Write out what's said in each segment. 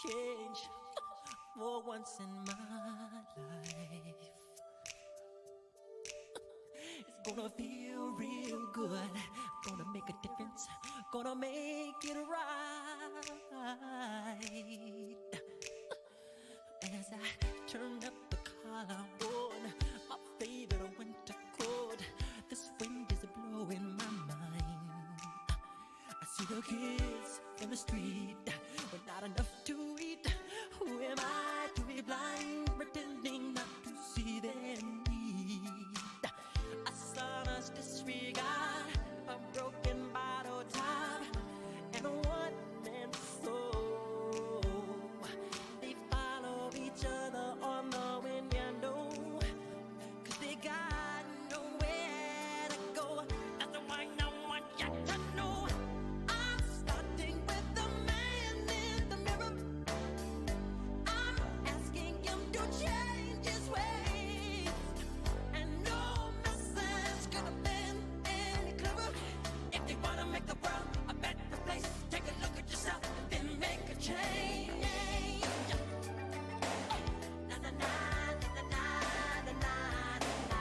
change for once in my life. It's gonna feel real good, gonna make a difference, gonna make it right. As I turn up the collar on my favorite winter coat, this wind is blowing my mind. I see the kids in the street with not enough to eat. Who am I to be blind, pretending not to see their need? A son's disregard, a broken bottle top, and a one-man soul. They follow each other on the window, 'cause they got nowhere to go. That's why I want you to know I'm starting with the man in the mirror. I'm asking him to change his ways, and no message could have been any clearer. If you wanna make the world a better place, take a look at yourself, then make a change. Na na na na na na na na.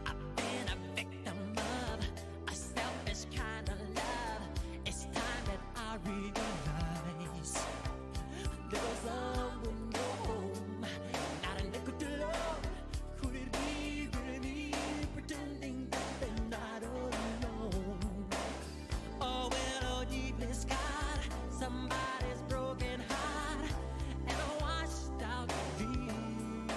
I've been a victim of a selfish kind of love. It's time that I realize there was someone no home, not a nickel to love. Could it be really me pretending that they're not alone? Oh, well, oh, deeply scarred, somebody's broken heart and a washed out dream.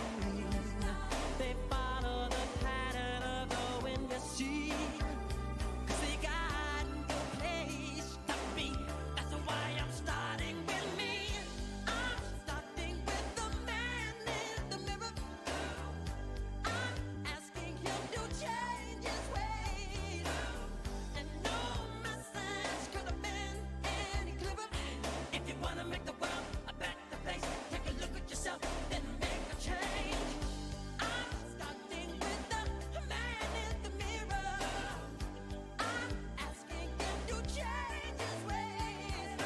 They follow the pattern of the wind, you see, 'cause they got no place to be. That's why I'm starting with me. I'm starting with the man in the mirror. I'm asking him to change his ways, and no message could have been any clearer. If you wanna make the world a better place, take a look at yourself, then make a change. I'm starting with the man in the mirror. I'm asking him to change his ways,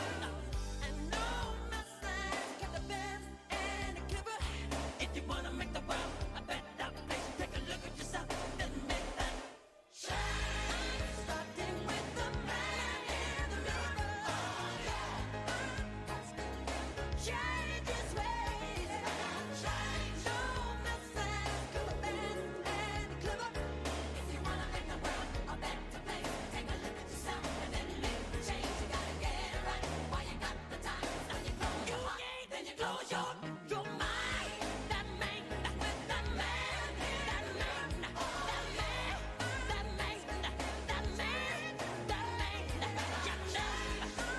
and no message could have been any clearer. If you wanna make the world a better place, take a look at yourself, then make that change. I'm starting with the man in the mirror. I'm asking him to change his ways. No message could have been any clearer. If you wanna make the world a better place, take a look at yourself and then make the change. You gotta get it right while you got the time. Now you close your heart, then you close your mind. That man, that man, that man, that man, that man, that man, that man, that man,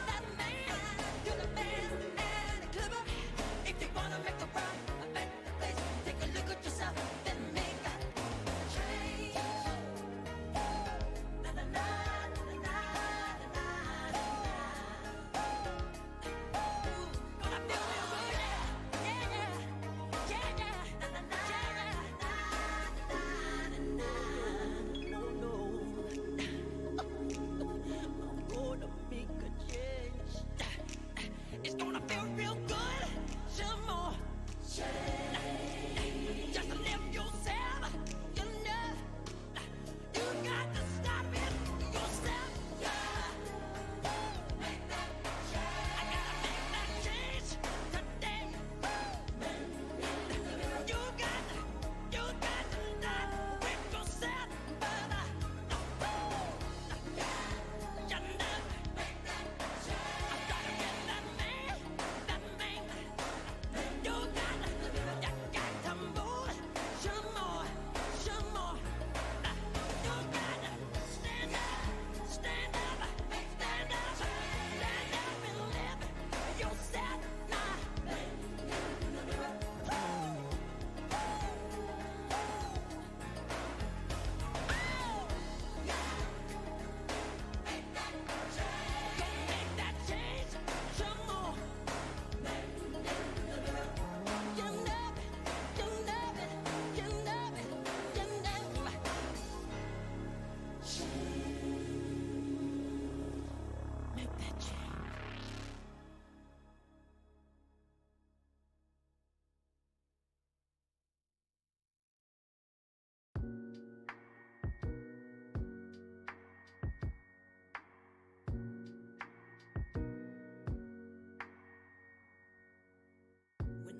that man could have been any clearer. If you wanna make the world a better place, take a look at yourself, then make that change. Na na na na na na na. Gonna feel real good, yeah.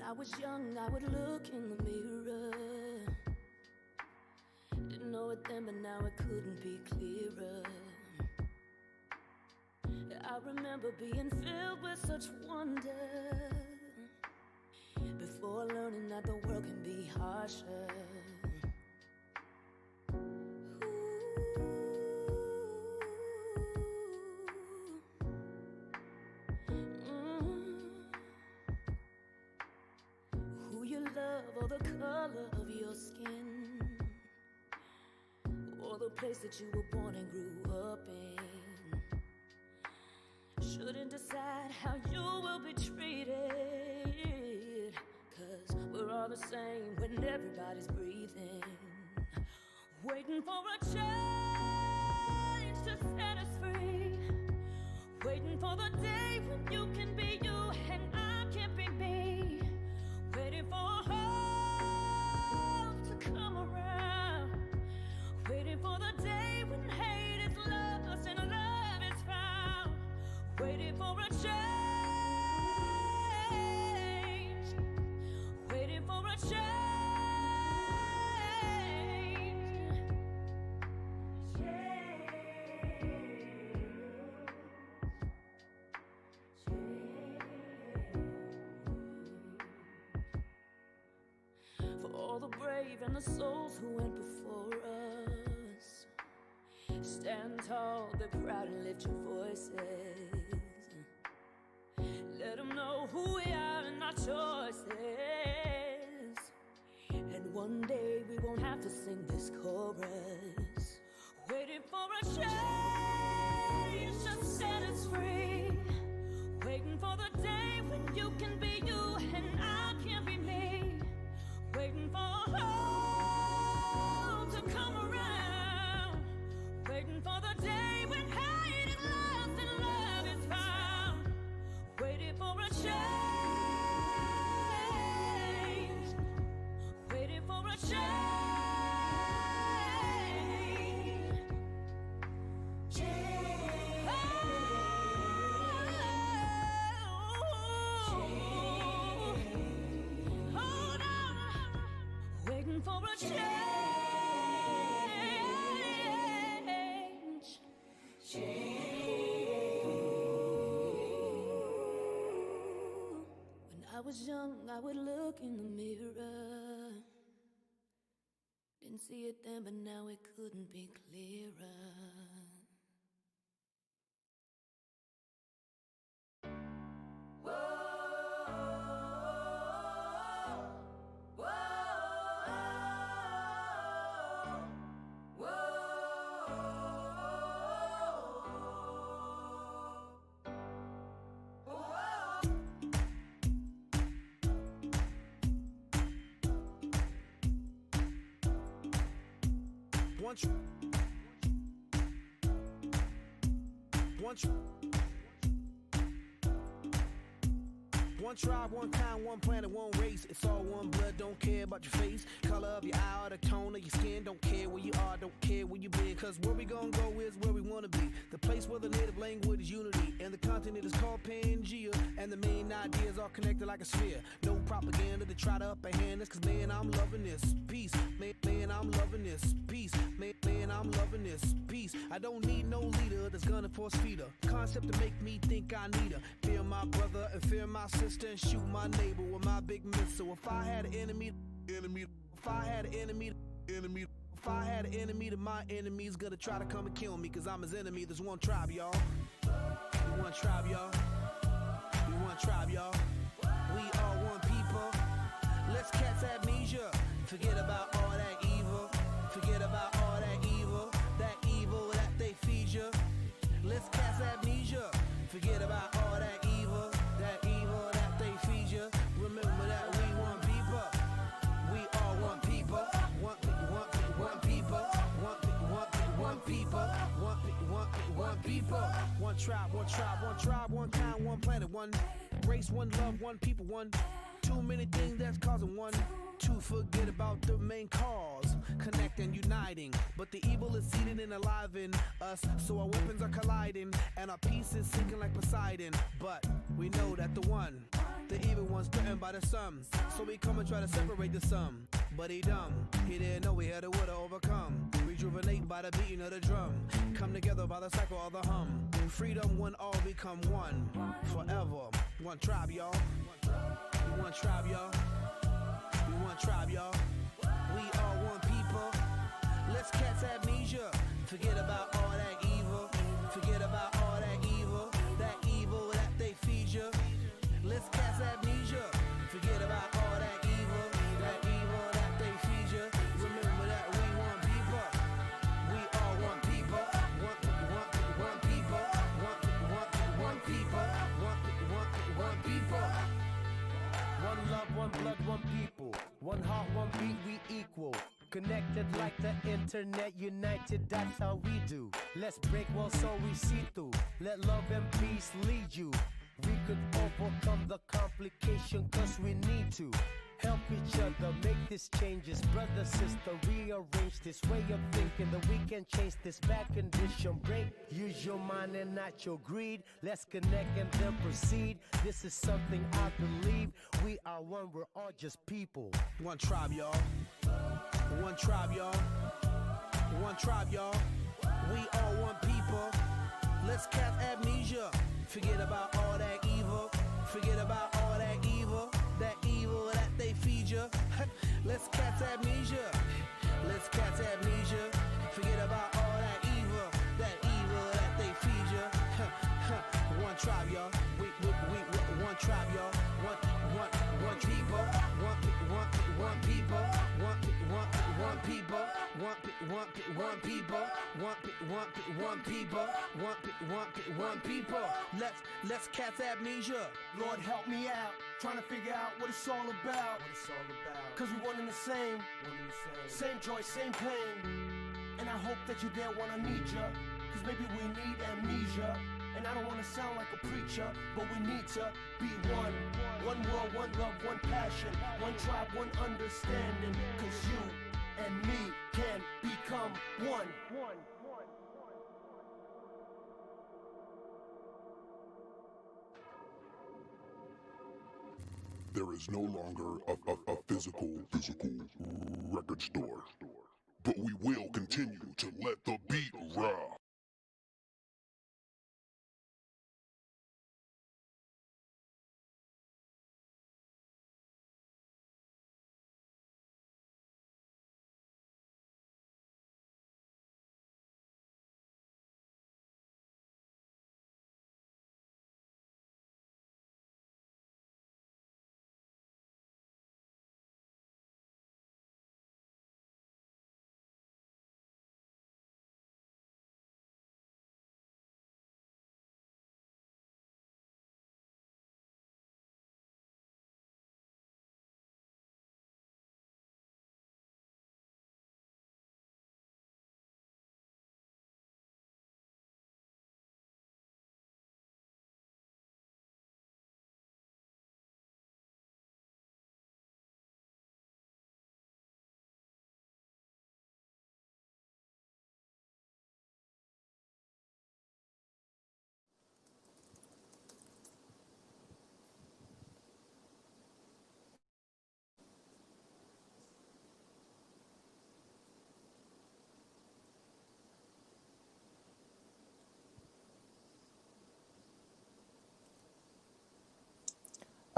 I was young, I would look in the mirror. Didn't know it then, but now it couldn't be clearer. I remember being filled with such wonder, before learning that the world can be harsher. Who you love, or the color of your skin, or the place that you were born and grew up in, shouldn't decide how you will be treated, 'cause we're all the same when everybody's breathing, waiting for a change to set us free, waiting for the day when you can be you and I can be me, waiting for hope to come around, waiting for the day when hate is lost and love is found, waiting for a change, waiting for a change. For all the brave and the souls who went before us, stand tall, be proud and lift your voices. Let them know who we are and our choices. And one day we won't have to sing this chorus, waiting for a change to set us free, waiting for the day when you can be you and I can be me, waiting for hope to come around, waiting for the day when hate is lost and love is found, waiting for a change, waiting for a change. Hold on, waiting for a change. When I was young, I would look in the mirror. Didn't see it then, but now it couldn't be clearer. One tribe, one kind, one planet, one race. It's all one blood, don't care about your face, color of your eye, or the tone of your skin. Don't care where you are, don't care where you been, 'cause where we gonna go is where we wanna be. The place where the native language is unity, and the continent is called Pangea, and the main ideas are connected like a sphere. No propaganda to try to upper hand us, 'cause man, I'm loving this peace. Man, I'm loving this peace. Man, I'm loving this peace. I don't need no leader that's gonna force feed her. Concept to make me think I need her. Fear my brother and fear my sister, and shoot my neighbor with my big missile. If I had an enemy, if I had an enemy, if I had an enemy, then my enemy's gonna try to come and kill me, 'cause I'm his enemy. There's one tribe, y'all. We one tribe, y'all. We one tribe, y'all. We are one people. Let's catch amnesia. Forget about all that evil. Forget about all that evil that they feed you. Let's catch amnesia. Forget about all that evil that they feed you. Remember that we one people. We are one people. One people. One people. One people. One tribe, one kind, one planet, one race, one love, one people, one. Too many things that's causing one to forget about the main cause. cause, connect and uniting. But the evil is seated and alive in us, so our weapons are colliding and our peace is sinking like Poseidon. But we know that the evil one's threatened by the sun, so we come and try to separate the sum. But he dumb, he didn't know we had a will to overcome. Rejuvenate by the beating of the drum, come together by the cycle of the hum. Freedom, one, all become one, forever. One tribe, y'all. We one tribe, y'all. We one tribe, y'all. We are one people. Let's catch amnesia. Forget about all that evil. Forget about all that evil. That evil that they feed you. Let's catch amnesia. Forget about all that evil. That evil that they feed you. Remember that we one people. We are one people. One people. One people. One people. One love, one blood, one people. One heart, one beat, we equal. Connected like the internet, united, that's how we do. Let's break walls so we see through. Let love and peace lead you. We could overcome the complication cause we need to. Help each other make these changes. Brother, sister, rearrange this way of thinking that we can change this bad condition. Break, use your mind and not your greed. Let's connect and then proceed. This is something I believe. We are one, we're all just people. One tribe, y'all. One tribe, y'all. One tribe, y'all. We are one people. Let's cast amnesia. Forget about all that evil. Forget about all that evil. That evil that they feed you. Let's catch amnesia. Let's catch amnesia. Forget about all that evil. That evil that they feed you. One tribe, y'all. We one tribe, y'all. One people. One people. One people. One people. One people. Let's catch amnesia. Lord, help me out. Trying to figure out what it's all about. Cause we one and the same. Same joy, same pain. And I hope that you there when I need ya. Cause maybe we need amnesia. And I don't wanna sound like a preacher, but we need to be one. One world, one love, one passion. One tribe, one understanding. Cause you and me can become one. There is no longer a physical record store, but we will continue to let the beat rock.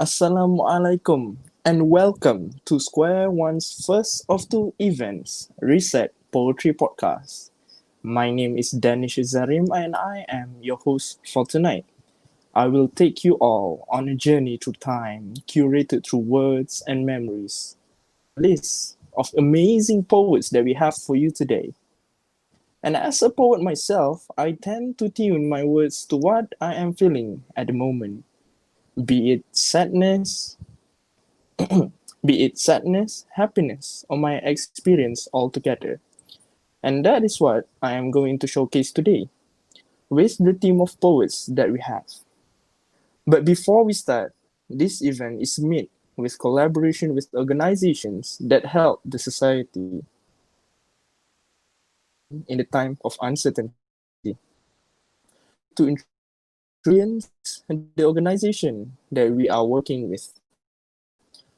Assalamualaikum and welcome to Square One's first of two events, Reset Poetry Podcast. My name is Danish Zarim and I am your host for tonight. I will take you all on a journey through time, curated through words and memories. List of amazing poets that we have for you today. And as a poet myself, I tend to tune my words to what I am feeling at the moment. Be it sadness, happiness, or my experience altogether. And that is what I am going to showcase today, with the team of poets that we have. But before we start, this event is made with collaboration with organizations that help the society. in the time of uncertainty. To introduce the organization that we are working with,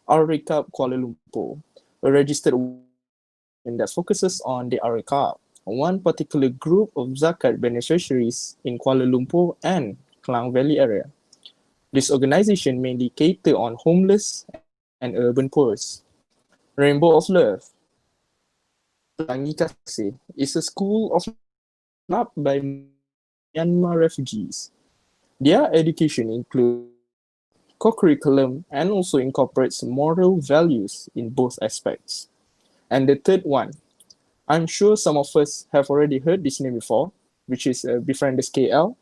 Ar Riqab Kuala Lumpur, a registered organization that focuses on the Ar Riqab, one particular group of zakat beneficiaries in Kuala Lumpur and Klang Valley area. This organization mainly cater on homeless and urban poor. Rainbow of Love, Pelangi Kasih, is a school of up by Myanmar refugees. Their education includes co-curriculum and also incorporates moral values in both aspects. And the third one, I'm sure some of us have already heard this name before, which is Befrienders KL,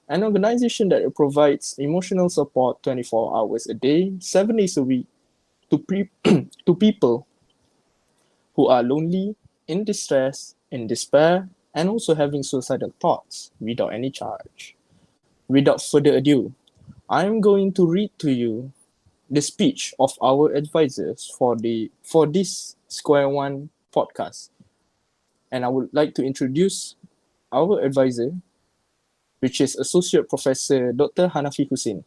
an organization that provides emotional support 24 hours a day, 7 days a week to people who are lonely, in distress, in despair, and also having suicidal thoughts without any charge. Without further ado, I'm going to read to you the speech of our advisors for this Square One podcast. And I would like to introduce our advisor, which is Associate Professor Dr. Hanafi Hussein.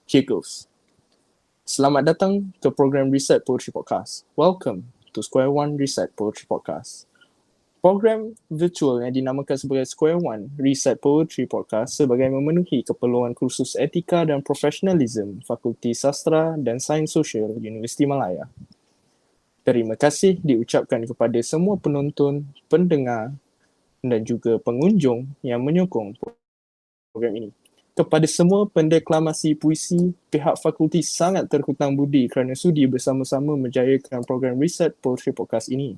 Here goes. Selamat datang ke program Reset Poetry Podcast. Welcome to Square One Reset Poetry Podcast. Program virtual yang dinamakan sebagai Square One Reset Poetry Podcast sebagai memenuhi keperluan kursus etika dan profesionalism Fakulti Sastra dan Sains Sosial Universiti Malaya. Terima kasih diucapkan kepada semua penonton, pendengar dan juga pengunjung yang menyokong program ini. Kepada semua pendeklamasi puisi, pihak fakulti sangat terhutang budi kerana sudi bersama-sama menjayakan program Reset Poetry Podcast ini.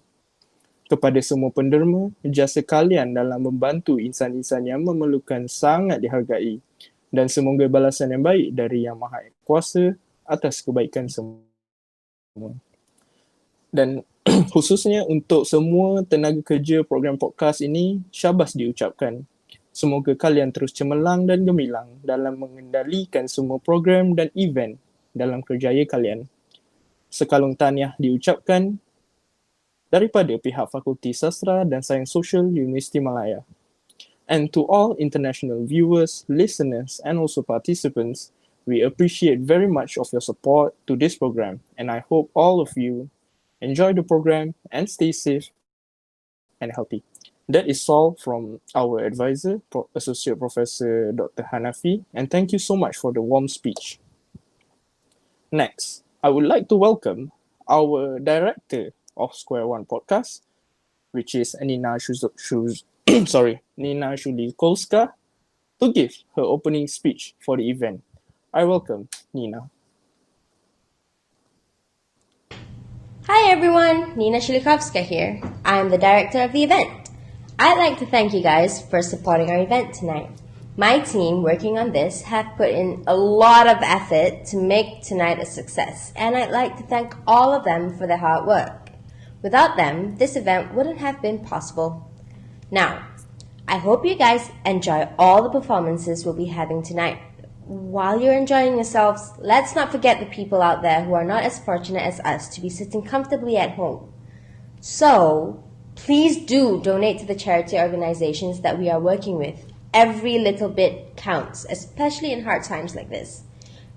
Kepada semua penderma, jasa kalian dalam membantu insan-insan yang memerlukan sangat dihargai dan semoga balasan yang baik dari Yang Maha Kuasa atas kebaikan semua. Dan khususnya untuk semua tenaga kerja program podcast ini, syabas diucapkan. Semoga kalian terus cemerlang dan gemilang dalam mengendalikan semua program dan event dalam kerjaya kalian. Sekalung tahniah diucapkan daripada pihak Fakulti Sastra dan Sains Sosial Universiti Malaya. And to all international viewers, listeners and also participants, we appreciate very much of your support to this program, and I hope all of you enjoy the program and stay safe and healthy. That is all from our advisor, Associate Professor Dr. Hanafi, and thank you so much for the warm speech. Next, I would like to welcome our director of Square One Podcast, which is Nina Shulikolska, to give her opening speech for the event. I welcome Nina. Hi everyone, Nina Shilikovska here. I'm the director of the event. I'd like to thank you guys for supporting our event tonight. My team working on this have put in a lot of effort to make tonight a success, and I'd like to thank all of them for their hard work. Without them, this event wouldn't have been possible. Now, I hope you guys enjoy all the performances we'll be having tonight. While you're enjoying yourselves, let's not forget the people out there who are not as fortunate as us to be sitting comfortably at home. So, please do donate to the charity organizations that we are working with. Every little bit counts, especially in hard times like this.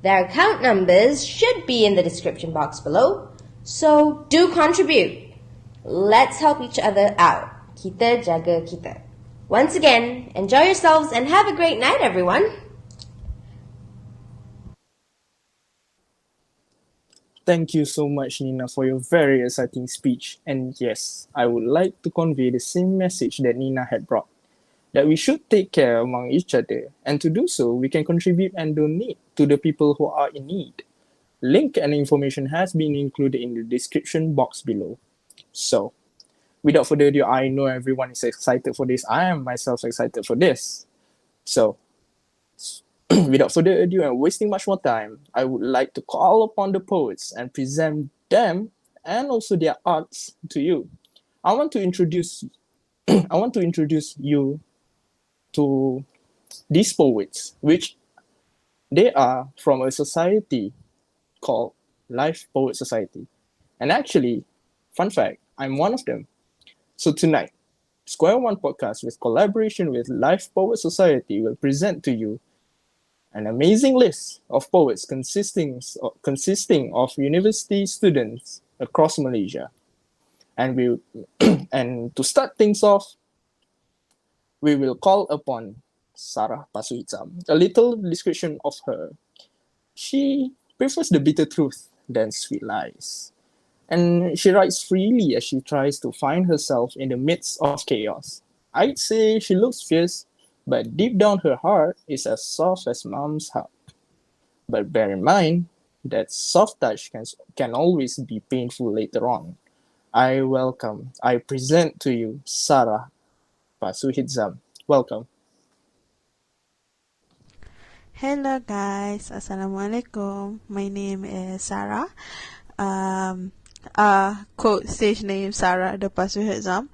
Their account numbers should be in the description box below, so do contribute. Let's help each other out. Kita jaga kita. Once again, enjoy yourselves and have a great night, everyone. Thank you so much, Nina, for your very exciting speech. And yes, I would like to convey the same message that Nina had brought, that we should take care among each other. And to do so, we can contribute and donate to the people who are in need. Link and information has been included in the description box below. So, without further ado, I know everyone is excited for this. I am myself excited for this. So, without further ado and wasting much more time, I would like to call upon the poets and present them and also their arts to you. I want to introduce you to these poets, which they are from a society called Life Poet Society. And actually, fun fact, I'm one of them. So tonight, Square One Podcast, with collaboration with Life Poet Society, will present to you an amazing list of poets consisting of university students across Malaysia. And and to start things off, we will call upon Sarah Pasuhitam. A little description of her. She prefers the bitter truth than sweet lies. And she writes freely as she tries to find herself in the midst of chaos. I'd say she looks fierce, but deep down her heart is as soft as mom's hug. But bear in mind that soft touch can always be painful later on. I present to you Sarah Pasuhitam. Welcome. Hello guys, Assalamualaikum. My name is Sarah. Quote stage name Sarah the Pasuhitam.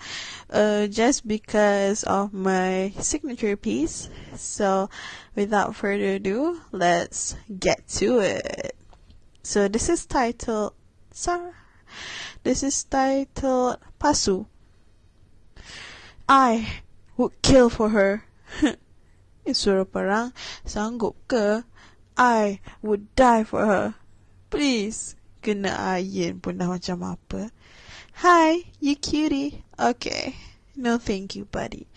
Just because of my signature piece. So without further ado, let's get to it. So this is titled Pasu. I would kill for her. Suara perang, sanggup ke? I would die for her. Please. Kena ayin pun dah macam apa. Hi, you cutie. Okay. No thank you, buddy.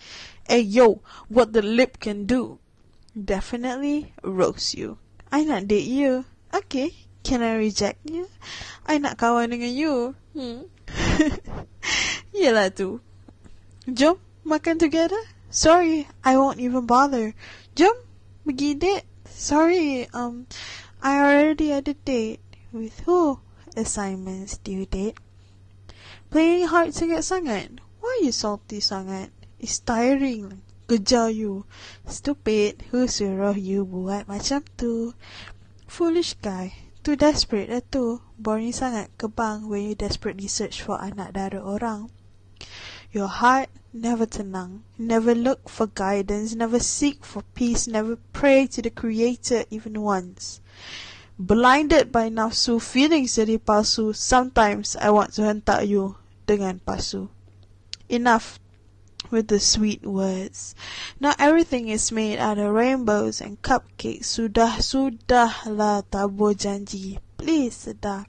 Hey, yo, what the lip can do? Definitely roast you. I nak date you. Okay. Can I reject you? I nak kawan dengan you. Yelah tu. Jom, makan together? Sorry, I won't even bother. Jom, pergi date. Sorry, I already had a date. With who? Assignments due date. Playing hard to get sangat? Why you salty sangat? It's tiring. Kejar you. Stupid. Who suruh you buat macam tu? Foolish guy. Too desperate lah tu. Boring sangat kebang when you desperately search for anak dara orang. Your heart never tenang, never look for guidance, never seek for peace, never pray to the Creator even once. Blinded by nafsu, feelings jadi palsu, sometimes I want to hentak you dengan pasu. Enough with the sweet words. Not everything is made out of rainbows and cupcakes. Sudahlah tabur janji. Please sedar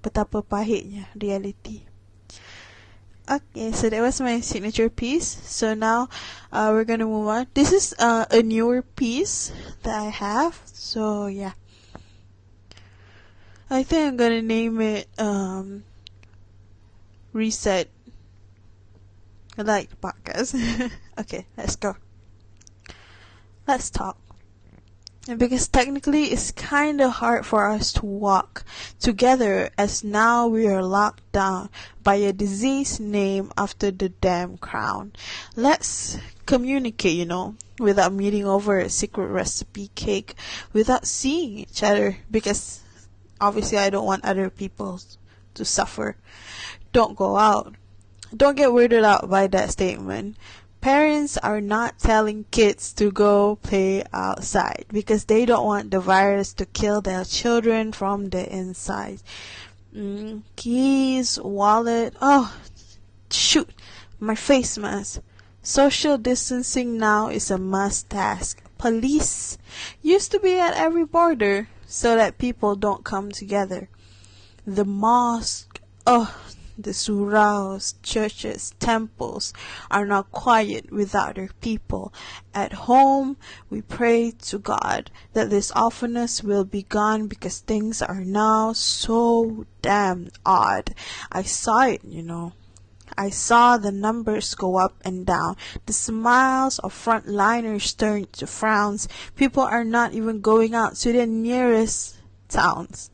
betapa pahitnya reality. Okay, so that was my signature piece. So now we're gonna move on. This is a newer piece that I have. So yeah, I think I'm gonna name it Reset. I like the podcast. Okay, let's go. Let's talk. Because technically it's kind of hard for us to walk together, as now we are locked down by a disease named after the damn crown. Let's communicate, without meeting over a secret recipe cake, without seeing each other, because obviously I don't want other people to suffer. Don't go out. Don't get weirded out by that statement. Parents are not telling kids to go play outside because they don't want the virus to kill their children from the inside. Keys, wallet, shoot, my face mask. Social distancing now is a must task. Police used to be at every border so that people don't come together. The mosque, the suraus, churches, temples are not quiet without their people. At home, we pray to God that this awfulness will be gone because things are now so damn odd. I saw it, I saw the numbers go up and down. The smiles of frontliners turn to frowns. People are not even going out to the nearest towns.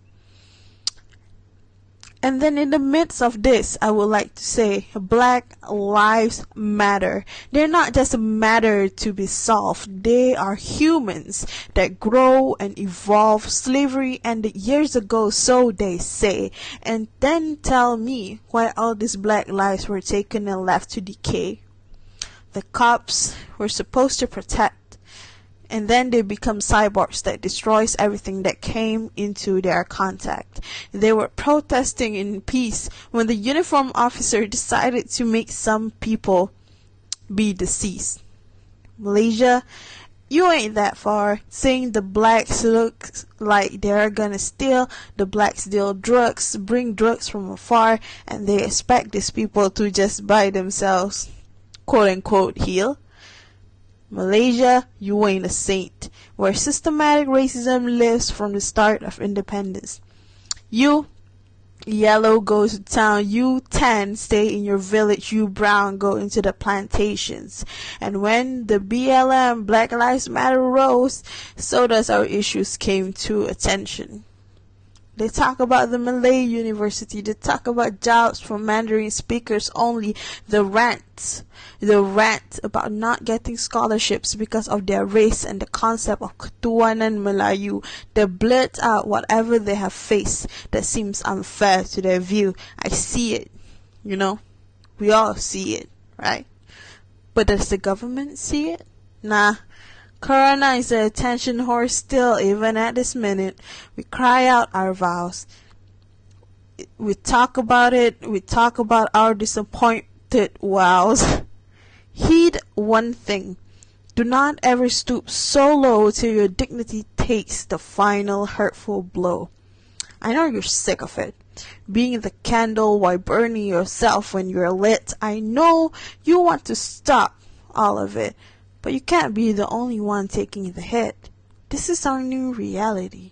And then in the midst of this, I would like to say, Black Lives Matter. They're not just a matter to be solved. They are humans that grow and evolve. Slavery ended years ago, so they say. And then tell me why all these black lives were taken and left to decay. The cops were supposed to protect, and then they become cyborgs that destroys everything that came into their contact. They were protesting in peace when the uniformed officer decided to make some people be deceased. Malaysia, you ain't that far. Saying the blacks look like they're gonna steal, the blacks deal drugs, bring drugs from afar, and they expect these people to just by themselves, quote unquote, heal. Malaysia, you ain't a saint, where systematic racism lives from the start of independence. You yellow go to town, you tan stay in your village, you brown go into the plantations. And when the BLM, Black Lives Matter, rose, so does our issues came to attention. They talk about the Malay University. They talk about jobs for Mandarin speakers only. The rant about not getting scholarships because of their race and the concept of Ketuanan Melayu. They blurt out whatever they have faced that seems unfair to their view. I see it. We all see it, right? But does the government see it? Nah. Corona is the attention whore still, even at this minute. We cry out our vows. We talk about it. We talk about our disappointed vows. Heed one thing. Do not ever stoop so low till your dignity takes the final hurtful blow. I know you're sick of it. Being the candle while burning yourself when you're lit. I know you want to stop all of it. But you can't be the only one taking the hit. This is our new reality.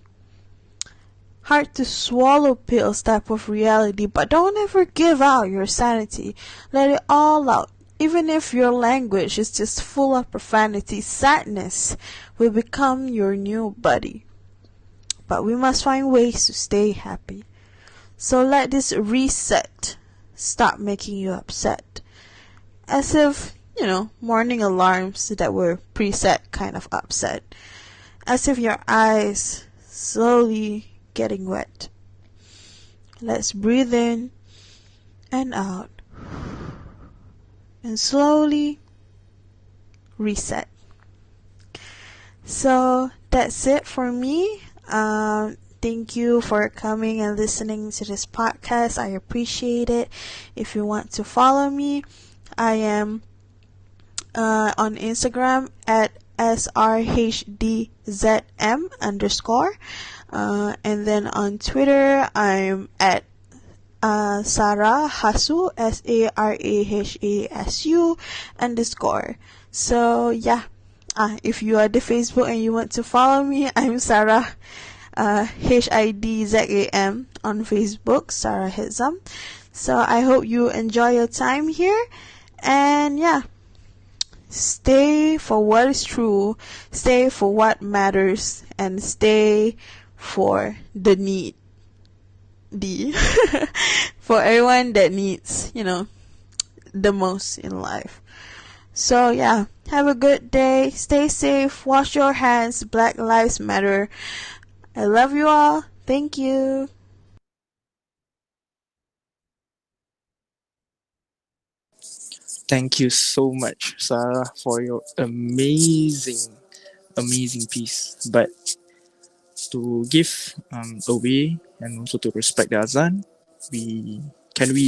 Hard to swallow pills type of reality, but don't ever give out your sanity. Let it all out. Even if your language is just full of profanity, sadness will become your new buddy. But we must find ways to stay happy. So let this reset stop making you upset. As if morning alarms that were preset kind of upset. As if your eyes slowly getting wet. Let's breathe in and out. And slowly reset. So that's it for me. Thank you for coming and listening to this podcast. I appreciate it. If you want to follow me, I am on Instagram at srhdzm_. And then on Twitter, I'm at Sarah Hasu, SARAHASU_. So yeah, if you are the Facebook and you want to follow me, I'm Sarah HIDZAM on Facebook, Sarah Hidzam. So I hope you enjoy your time here, and yeah, stay for what is true, stay for what matters, and stay for the need. For everyone that needs, the most in life. So yeah, have a good day, stay safe, wash your hands, Black Lives Matter. I love you all. Thank you. Thank you so much, Sarah, for your amazing piece. But to give away and also to respect the Azan, we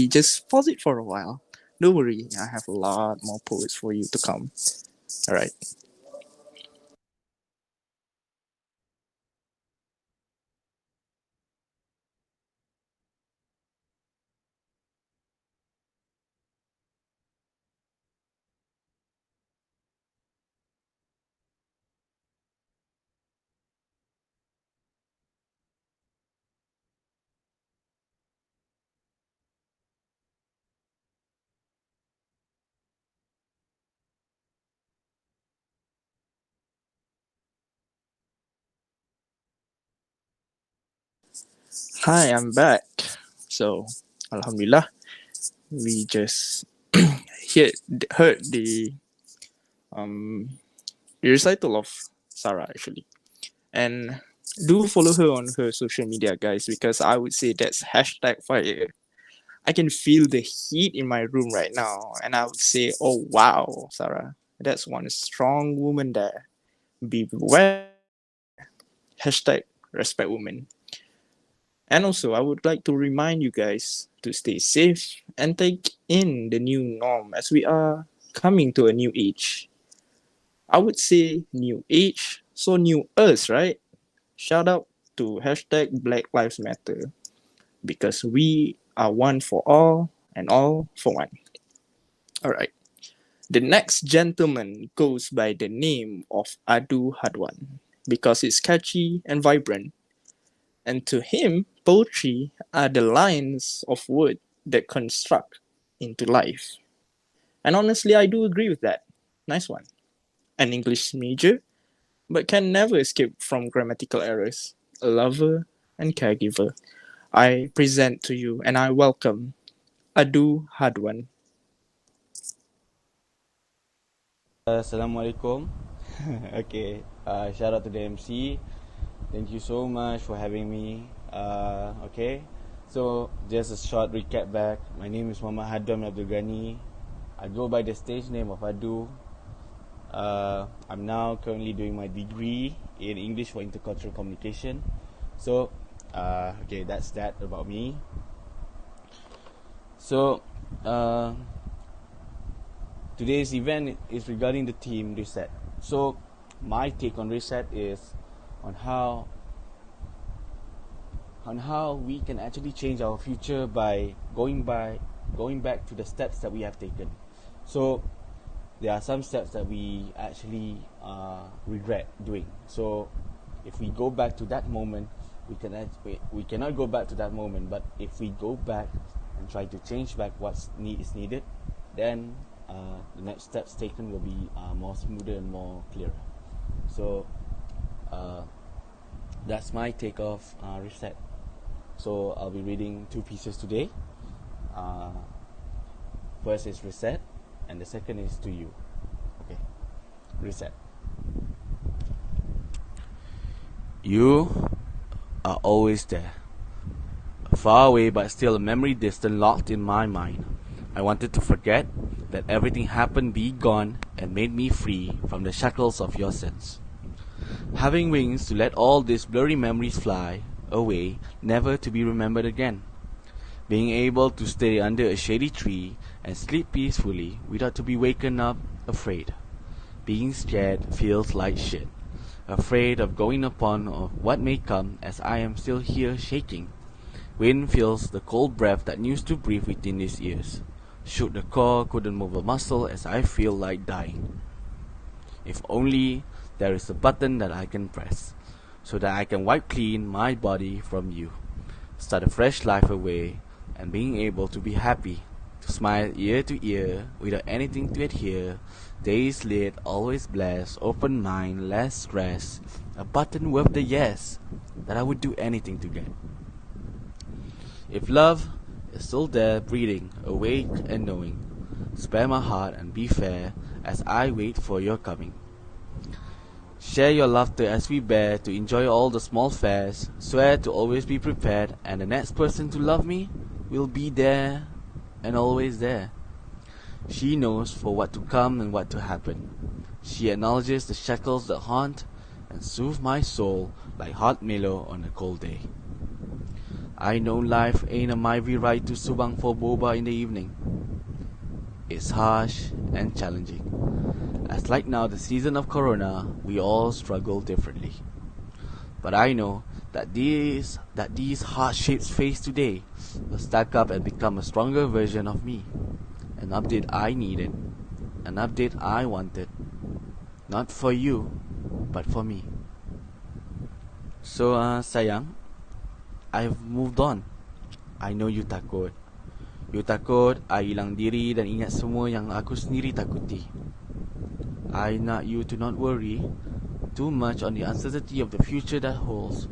just pause it for a while? Don't worry, I have a lot more poets for you to come. All right. Hi, I'm back. So, Alhamdulillah, we just heard um the recital of Sarah actually, and do follow her on her social media, guys, because I would say that's hashtag fire. I can feel the heat in my room right now, and I would say, oh wow, Sarah, that's one strong woman there. Beware. Hashtag respect women. And also, I would like to remind you guys to stay safe and take in the new norm as we are coming to a new age. I would say new age, so new us, right? Shout out to hashtag Black Lives Matter because we are one for all and all for one. All right. The next gentleman goes by the name of Adu Hadwan because it's catchy and vibrant. And to him, poetry are the lines of wood that construct into life. And honestly, I do agree with that. Nice one. An English major, but can never escape from grammatical errors. A lover and caregiver. I present to you and I welcome Adu Hadwan. Assalamualaikum. Okay, shout out to the MC. Thank you so much for having me. Okay, so just a short recap back. My name is Muhammad Hadwan Abdul Ghani. I go by the stage name of Adu. I'm now currently doing my degree in English for Intercultural Communication. So, okay, that's that about me. So, today's event is regarding the theme reset. So, my take on reset is on how we can actually change our future by going back to the steps that we have taken. So, there are some steps that we actually regret doing. So, if we go back to that moment, we cannot go back to that moment. But if we go back and try to change back what is needed, then the next steps taken will be more smoother and more clearer. So that's my take of reset. So I'll be reading two pieces today. First is reset, and the second is to you. Okay, reset. You are always there, far away but still a memory distant, locked in my mind. I wanted to forget, that everything happened, be gone, and made me free from the shackles of your sense. Having wings to let all these blurry memories fly away, never to be remembered again. Being able to stay under a shady tree and sleep peacefully without to be waken up afraid. Being scared feels like shit. Afraid of going upon of what may come as I am still here shaking. Wind feels the cold breath that used to breathe within these ears. Shook the core, couldn't move a muscle as I feel like dying. If only there is a button that I can press, so that I can wipe clean my body from you. Start a fresh life away, and being able to be happy, to smile ear to ear, without anything to adhere. Days lit, always blessed, open mind, less stress. A button with the yes, that I would do anything to get. If love is still there, breathing, awake and knowing, spare my heart and be fair as I wait for your coming. Share your laughter as we bear to enjoy all the small fares. Swear to always be prepared, and the next person to love me will be there and always there. She knows for what to come and what to happen. She acknowledges the shackles that haunt and soothe my soul like hot Milo on a cold day. I know life ain't a mighty ride to Subang for boba in the evening. It's harsh and challenging. As like now the season of Corona, we all struggle differently. But I know that these hardships faced today will stack up and become a stronger version of me. An update I needed, an update I wanted, not for you, but for me. So sayang, I've moved on. I know you takut. You takut I hilang diri dan ingat semua yang aku sendiri takuti. I want you to not worry too much on the uncertainty of the future that holds,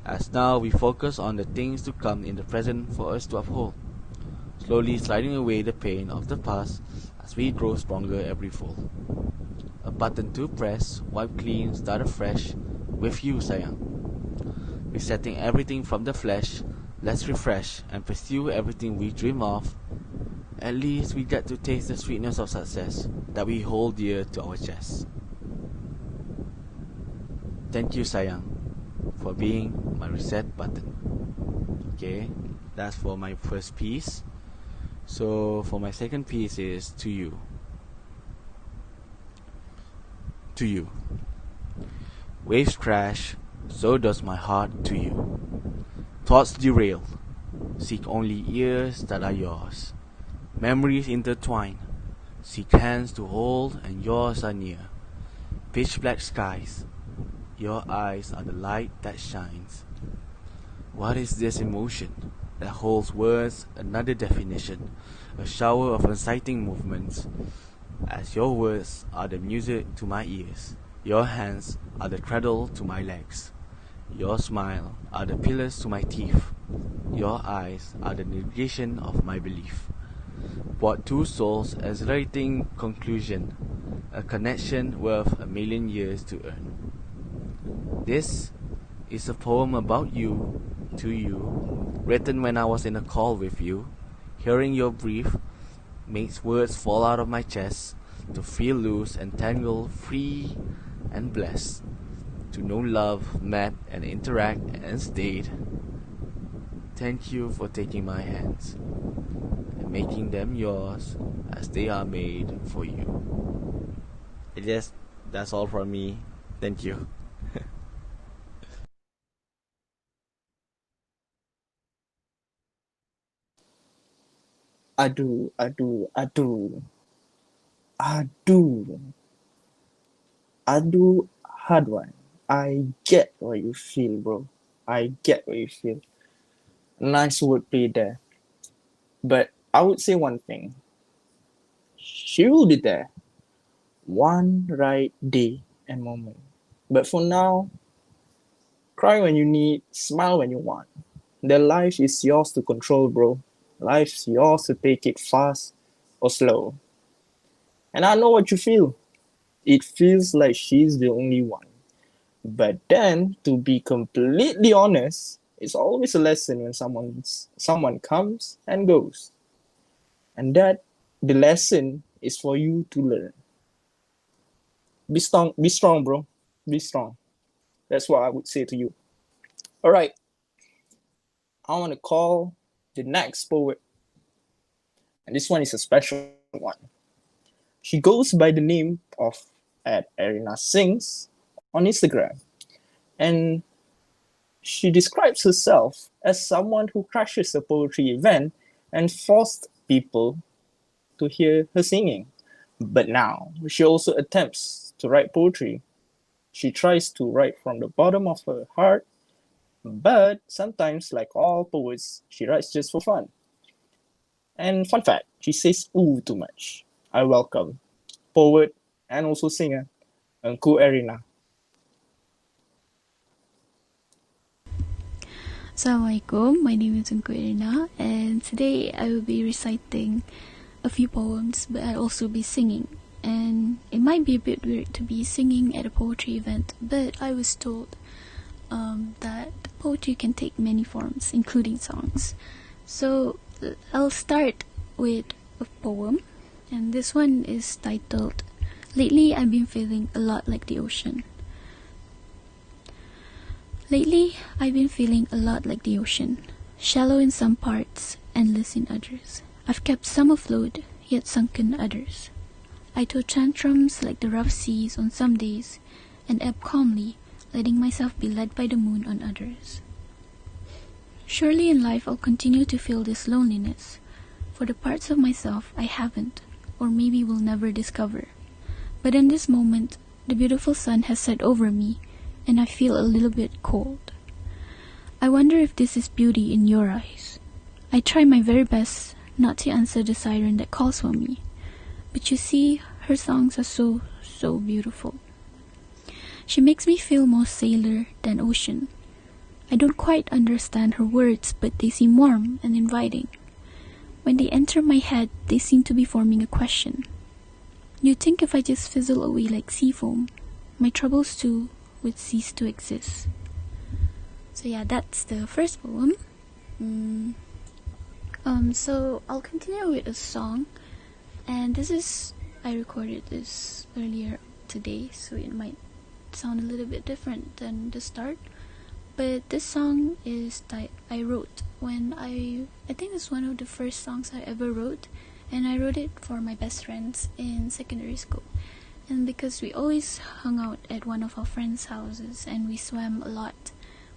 as now we focus on the things to come in the present for us to uphold, slowly sliding away the pain of the past as we grow stronger every fall. A button to press, wipe clean, start afresh, with you sayang. Resetting everything from the flesh, let's refresh and pursue everything we dream of. At least we get to taste the sweetness of success that we hold dear to our chest. Thank you sayang for being my reset button. Okay, that's for my first piece. So for my second piece is to you. to you. Waves crash, so does my heart to you. Thoughts derail, seek only ears that are yours. Memories intertwine, seek hands to hold and yours are near. Pitch black skies, your eyes are the light that shines. What is this emotion that holds words another definition? A shower of exciting movements, as your words are the music to my ears. Your hands are the cradle to my legs. Your smile are the pillars to my teeth. Your eyes are the negation of my belief. What two souls exhilarating conclusion, a connection worth a million years to earn. This is a poem about you, to you, written when I was in a call with you. Hearing your breath makes words fall out of my chest, to feel loose and tangled, free and blessed, to know love met and interact and stayed. Thank you for taking my hands and making them yours as they are made for you. Yes, that's all from me. Thank you. Aduh, aduh, aduh, aduh, aduh, hard one. I get what you feel, bro. I get what you feel. Nice wordplay there. But I would say one thing. She will be there one right day and moment. But for now, cry when you need, smile when you want. The life is yours to control, bro. Life's yours to take it fast or slow. And I know what you feel. It feels like she's the only one. But then, to be completely honest, it's always a lesson when someone comes and goes. And that the lesson is for you to learn. Be strong, bro. Be strong. That's what I would say to you. All right. I want to call the next poet. And this one is a special one. She goes by the name of Arina Sings on Instagram. And she describes herself as someone who crashes a poetry event and forced people to hear her singing. But now she also attempts to write poetry. She tries to write from the bottom of her heart, but sometimes, like all poets, she writes just for fun. And fun fact, she says ooh too much. I welcome poet and also singer, Engku Arina. Assalamualaikum, my name is Engku Arina, and today I will be reciting a few poems, but I'll also be singing. And it might be a bit weird to be singing at a poetry event, but I was told that poetry can take many forms, including songs. So I'll start with a poem, and this one is titled, Lately I've Been Feeling a Lot Like the Ocean. Lately, I've been feeling a lot like the ocean, shallow in some parts, endless in others. I've kept some afloat, yet sunken others. I throw tantrums like the rough seas on some days, and ebb calmly, letting myself be led by the moon on others. Surely in life I'll continue to feel this loneliness, for the parts of myself I haven't, or maybe will never discover. But in this moment, the beautiful sun has set over me, and I feel a little bit cold. I wonder if this is beauty in your eyes. I try my very best not to answer the siren that calls for me, but you see, her songs are so beautiful. She makes me feel more sailor than ocean. I don't quite understand her words, but they seem warm and inviting. When they enter my head, they seem to be forming a question. You'd think if I just fizzle away like sea foam, my troubles too would cease to exist. So yeah, that's the first poem. So I'll continue with a song, and I recorded this earlier today, so it might sound a little bit different than the start. But this song I wrote when I think it's one of the first songs I ever wrote, and I wrote it for my best friends in secondary school. And because we always hung out at one of our friends' houses and we swam a lot,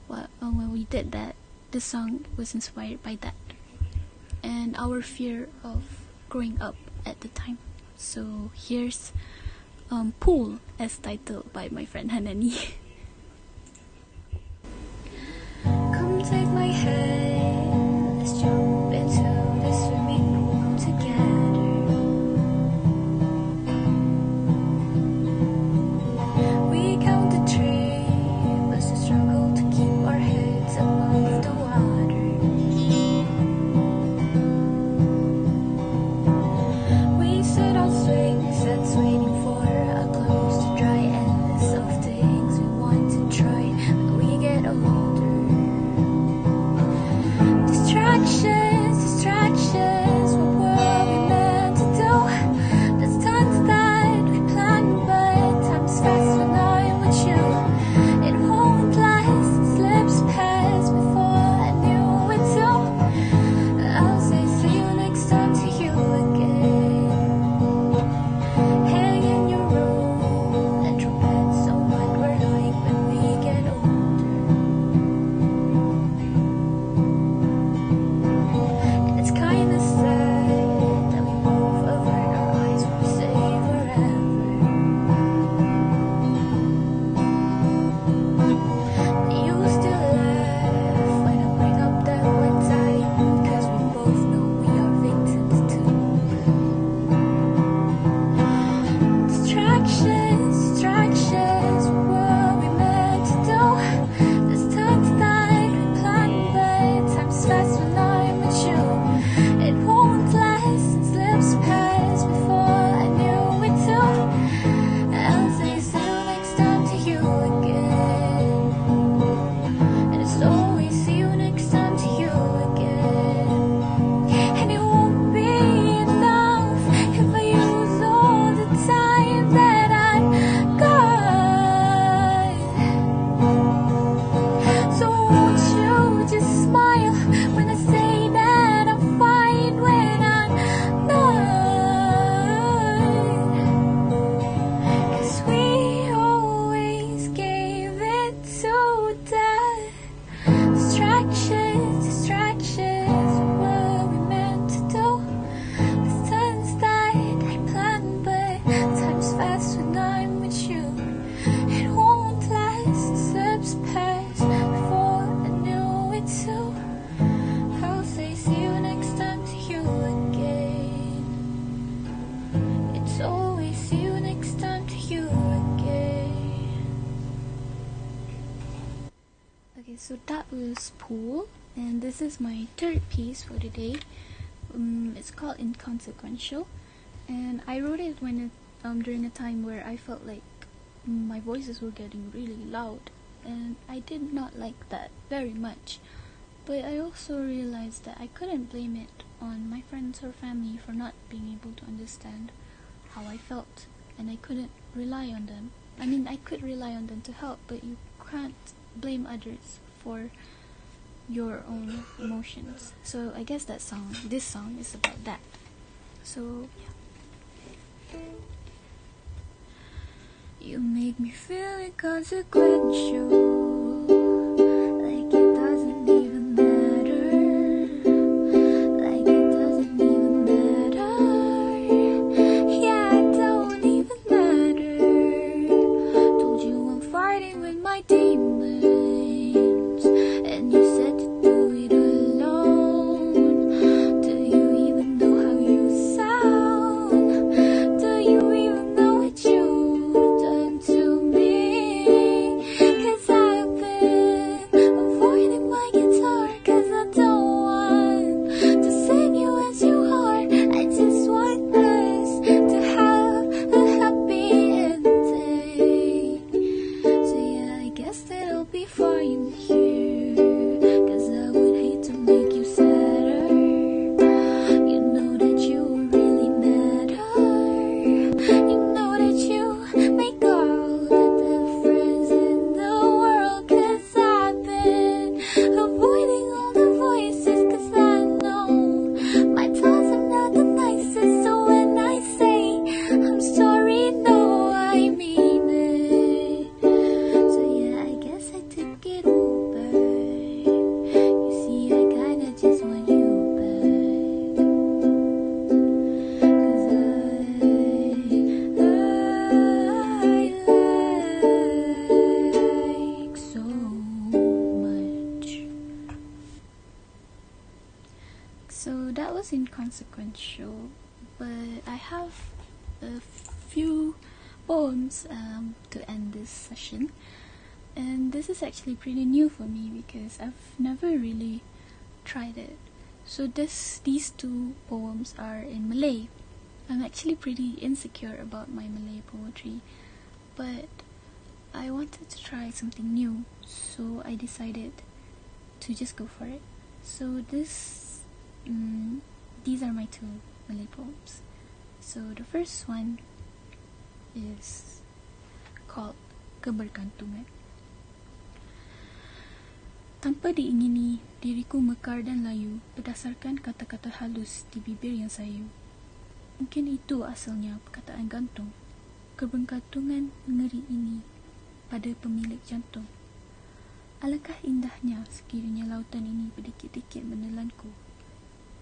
when we did that, the song was inspired by that and our fear of growing up at the time. So here's Pool as titled by my friend Hanani. Come take my hand, let's jump into the swimming pool together. We count the tree, but still struggle to keep our heads above the water. We sit on swings that's waiting for our clothes to dry, endless of things we want to try when we get older. Distractions, distractions, what were we meant to do? There's tons that we planned, but time's fast when I'm with you. It won't last, it slips past before I knew it too. I'll say see you next time to you again. Hang in your room and trumpets on what we're like when we get older. And it's kinda sad that we both avert our eyes when we say forever. You still laugh when I bring up that one time, because we both know we are victims too. Distractions, distractions, what were we meant to do? There's tons that we planned, but time's fast when I'm with you. It won't last, it slips past before I knew it too. I'll say see you next time to you again. And it's always see you next time to you again. And it won't be enough if I use all the time that I've got. So won't you just smile when I say that I'm fine when I'm not? 'Cause we always gave it to that. Distractions, distractions, what were we meant to do? There's tons that I planned, but time's fast when I'm with you. It won't last, it slips past before I knew it too. I'll say see you next time to you again. It's always see you next time to you again. Okay, so that was Pool, and this is my third piece for the day. It's called Inconsequential, and I wrote it during a time where I felt like my voices were getting really loud, and I did not like that very much. But I also realized that I couldn't blame it on my friends or family for not being able to understand how I felt, and I couldn't rely on them. I mean, I could rely on them to help, but you can't blame others for your own emotions. So I guess this song is about that. So yeah. You make me feel inconsequential, like it doesn't even matter, like it doesn't even matter. Yeah, it don't even matter. Told you I'm fighting with my demons, and you said to do it alone. Do you even know how you sound? Do you even know what you've done to me? 'Cause I sounds inconsequential, but I have a few poems to end this session. And this is actually pretty new for me because I've never really tried it. So these two poems are in Malay. I'm actually pretty insecure about my Malay poetry, but I wanted to try something new, so I decided to just go for it. So these are my two Malay poems. So the first one is called Kebergantungan. Tanpa diingini, diriku mekar dan layu berdasarkan kata-kata halus di bibir yang sayu. Mungkin itu asalnya perkataan gantung. Kebergantungan mengeri ini pada pemilik jantung. Alangkah indahnya sekiranya lautan ini berdikit-dikit menelanku.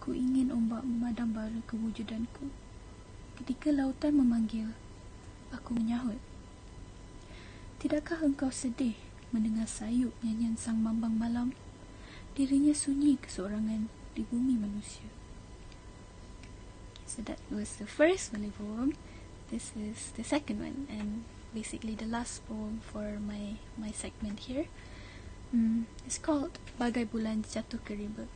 Ku ingin ombak memadam bara kewujudanku. Ketika lautan memanggil, aku menyahut. Tidakkah engkau sedih mendengar sayup nyanyian sang mambang malam? Dirinya sunyi keseorangan di bumi manusia. So that was the first Malay poem. This is the second one, and basically the last poem for my segment here. It's called Bagai Bulan Jatuh ke Riba.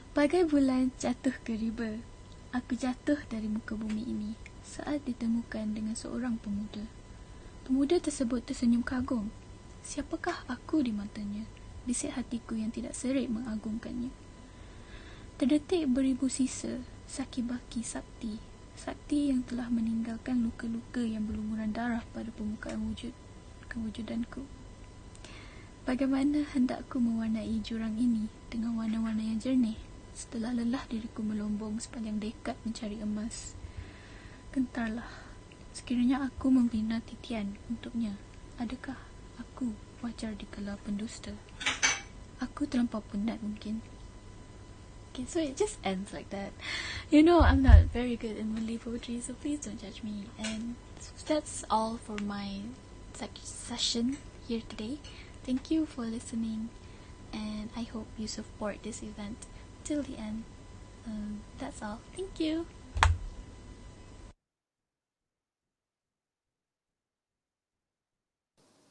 Bagai bulan jatuh ke riba, aku jatuh dari muka bumi ini saat ditemukan dengan seorang pemuda. Pemuda tersebut tersenyum kagum. Siapakah aku di matanya? Bisik hatiku yang tidak serik mengagungkannya. Terdetik beribu sisa, saki-baki sakti. Sakti yang telah meninggalkan luka-luka yang berlumuran darah pada permukaan kewujudanku. Bagaimana hendakku mewarnai jurang ini dengan warna-warna yang jernih setelah lelah diriku melombong sepanjang dekad mencari emas. Gentarlah, sekiranya aku membina titian untuknya, adakah aku wajar dikala pendusta? Aku terlampau penat mungkin. Okay, so it just ends like that. You know, I'm not very good in Malay poetry, so please don't judge me. And that's all for my session here today. Thank you for listening, and I hope you support this event till the end. That's all. Thank you.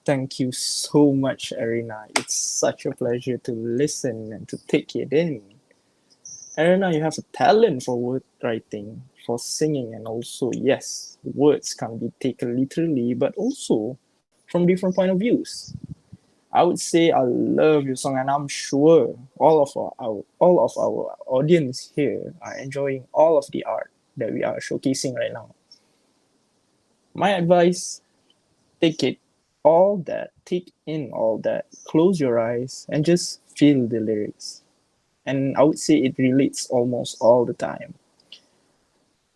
Thank you so much, Arina. It's such a pleasure to listen and to take it in. Arina, you have a talent for word writing, for singing, and also, yes, words can be taken literally, but also from different point of views. I would say I love your song, and I'm sure all of our audience here are enjoying all of the art that we are showcasing right now. My advice: take in all that, close your eyes, and just feel the lyrics. And I would say it relates almost all the time.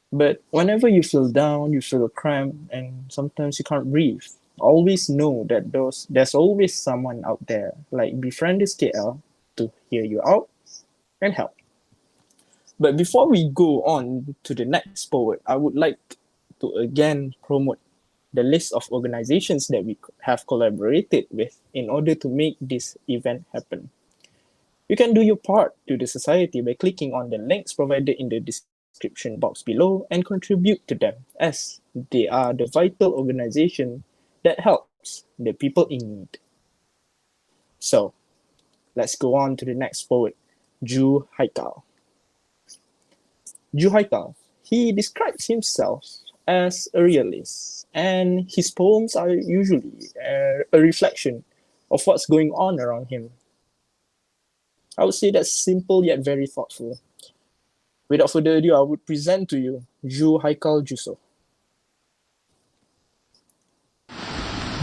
But whenever you feel down, you feel cramped, and sometimes you can't breathe, always know that there's always someone out there, like Befrienders KL, to hear you out and help. But before we go on to the next poet, I would like to again promote the list of organizations that we have collaborated with in order to make this event happen. You can do your part to the society by clicking on the links provided in the description box below and contribute to them, as they are the vital organization that helps the people in need. So, let's go on to the next poet, Ju Haikal. Ju Haikal, he describes himself as a realist, and his poems are usually a reflection of what's going on around him. I would say that's simple yet very thoughtful. Without further ado, I would present to you Ju Haikal Juso.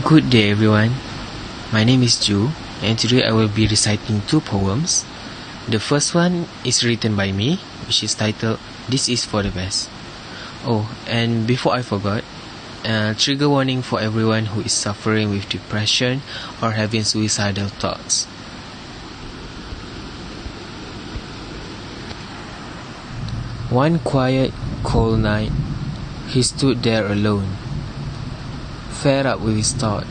Good day everyone, my name is Ju, and today I will be reciting two poems. The first one is written by me, which is titled This Is For The Best. Oh, and before I forgot, trigger warning for everyone who is suffering with depression or having suicidal thoughts. One quiet, cold night, he stood there alone, fed up with his thought,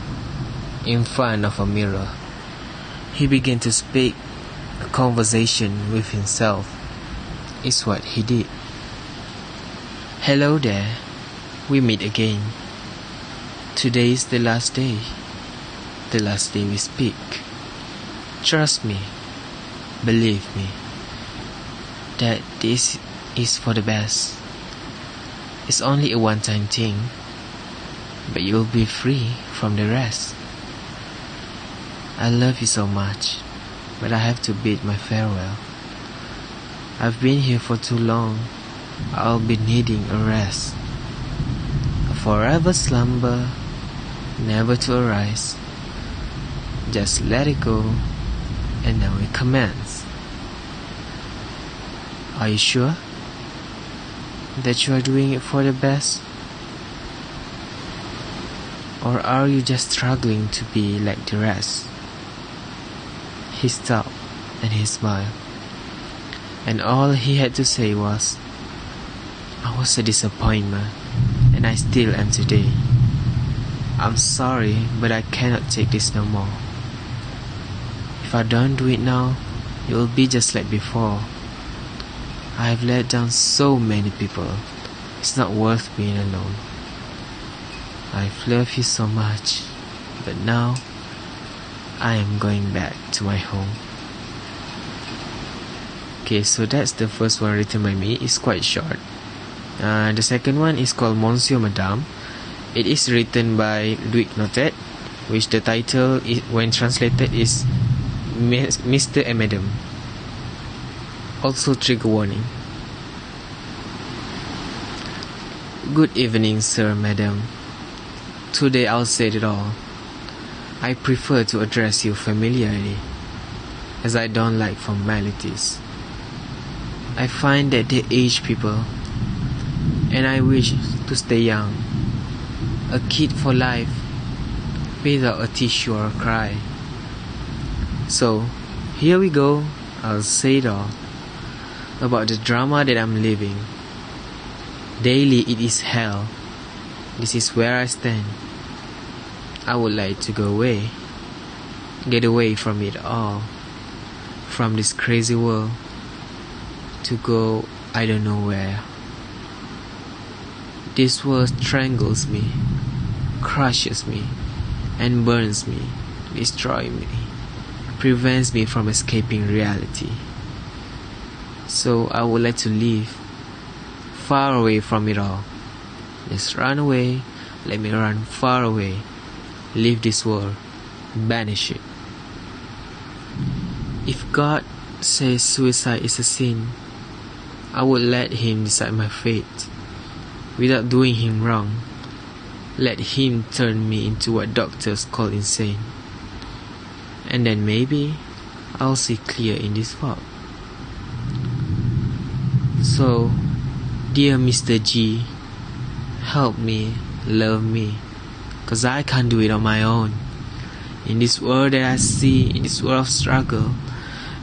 in front of a mirror. He began to speak, a conversation with himself is what he did. Hello there, we meet again. Today is the last day we speak. Trust me, believe me, that this is for the best. It's only a one-time thing, but you'll be free from the rest. I love you so much, but I have to bid my farewell. I've been here for too long, I'll be needing a rest. A forever slumber, never to arise. Just let it go, and now it commence. Are you sure that you are doing it for the best? Or are you just struggling to be like the rest? He stopped and he smiled, and all he had to say was, I was a disappointment, and I still am today. I'm sorry, but I cannot take this no more. If I don't do it now, it will be just like before. I have let down so many people. It's not worth being alone. I've loved you so much, but now I am going back to my home. Okay, so that's the first one written by me. It's quite short. The second one is called Monsieur Madame. It is written by Louis Notet, which the title, when translated, is Mr. and Madam. Also trigger warning. Good evening, sir, madam. Today I'll say it all. I prefer to address you familiarly, as I don't like formalities. I find that they age people, and I wish to stay young, a kid for life, without a tissue or a cry. So, here we go, I'll say it all, about the drama that I'm living. Daily it is hell. This is where I stand. I would like to go away, get away from it all, from this crazy world, to go I don't know where. This world strangles me, crushes me, and burns me, destroys me, prevents me from escaping reality. So I would like to leave, far away from it all. Just run away, let me run far away, leave this world, banish it. If God says suicide is a sin, I would let Him decide my fate, without doing Him wrong. Let Him turn me into what doctors call insane, and then maybe I'll see clear in this fog. So, dear Mr. G, help me, love me, 'cause I can't do it on my own. In this world that I see, in this world of struggle,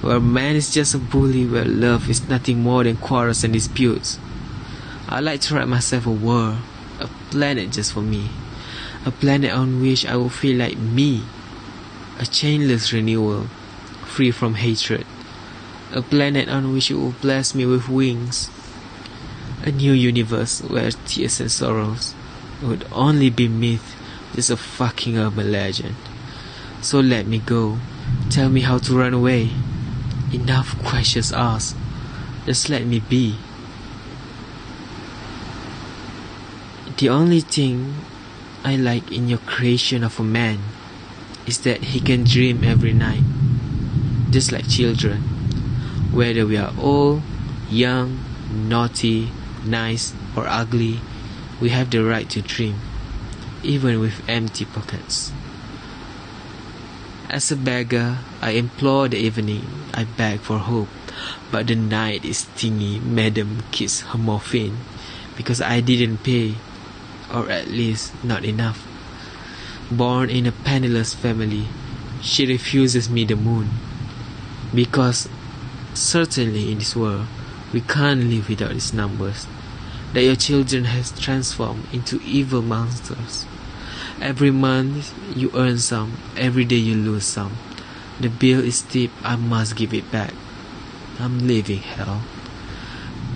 where man is just a bully, where love is nothing more than quarrels and disputes, I'd like to write myself a world, a planet just for me, a planet on which I will feel like me, a chainless renewal, free from hatred, a planet on which it will bless me with wings, a new universe where tears and sorrows would only be myth, just a fucking urban legend. So let me go, tell me how to run away, enough questions asked, just let me be. The only thing I like in your creation of a man is that he can dream every night, just like children. Whether we are old, young, naughty, nice or ugly, we have the right to dream, even with empty pockets. As a beggar, I implore the evening, I beg for hope, but the night is stingy, Madam Kiss her morphine, because I didn't pay, or at least not enough. Born in a penniless family, she refuses me the moon, because certainly in this world, we can't live without its numbers, that your children has transformed into evil monsters. Every month you earn some, every day you lose some. The bill is steep, I must give it back. I'm living hell.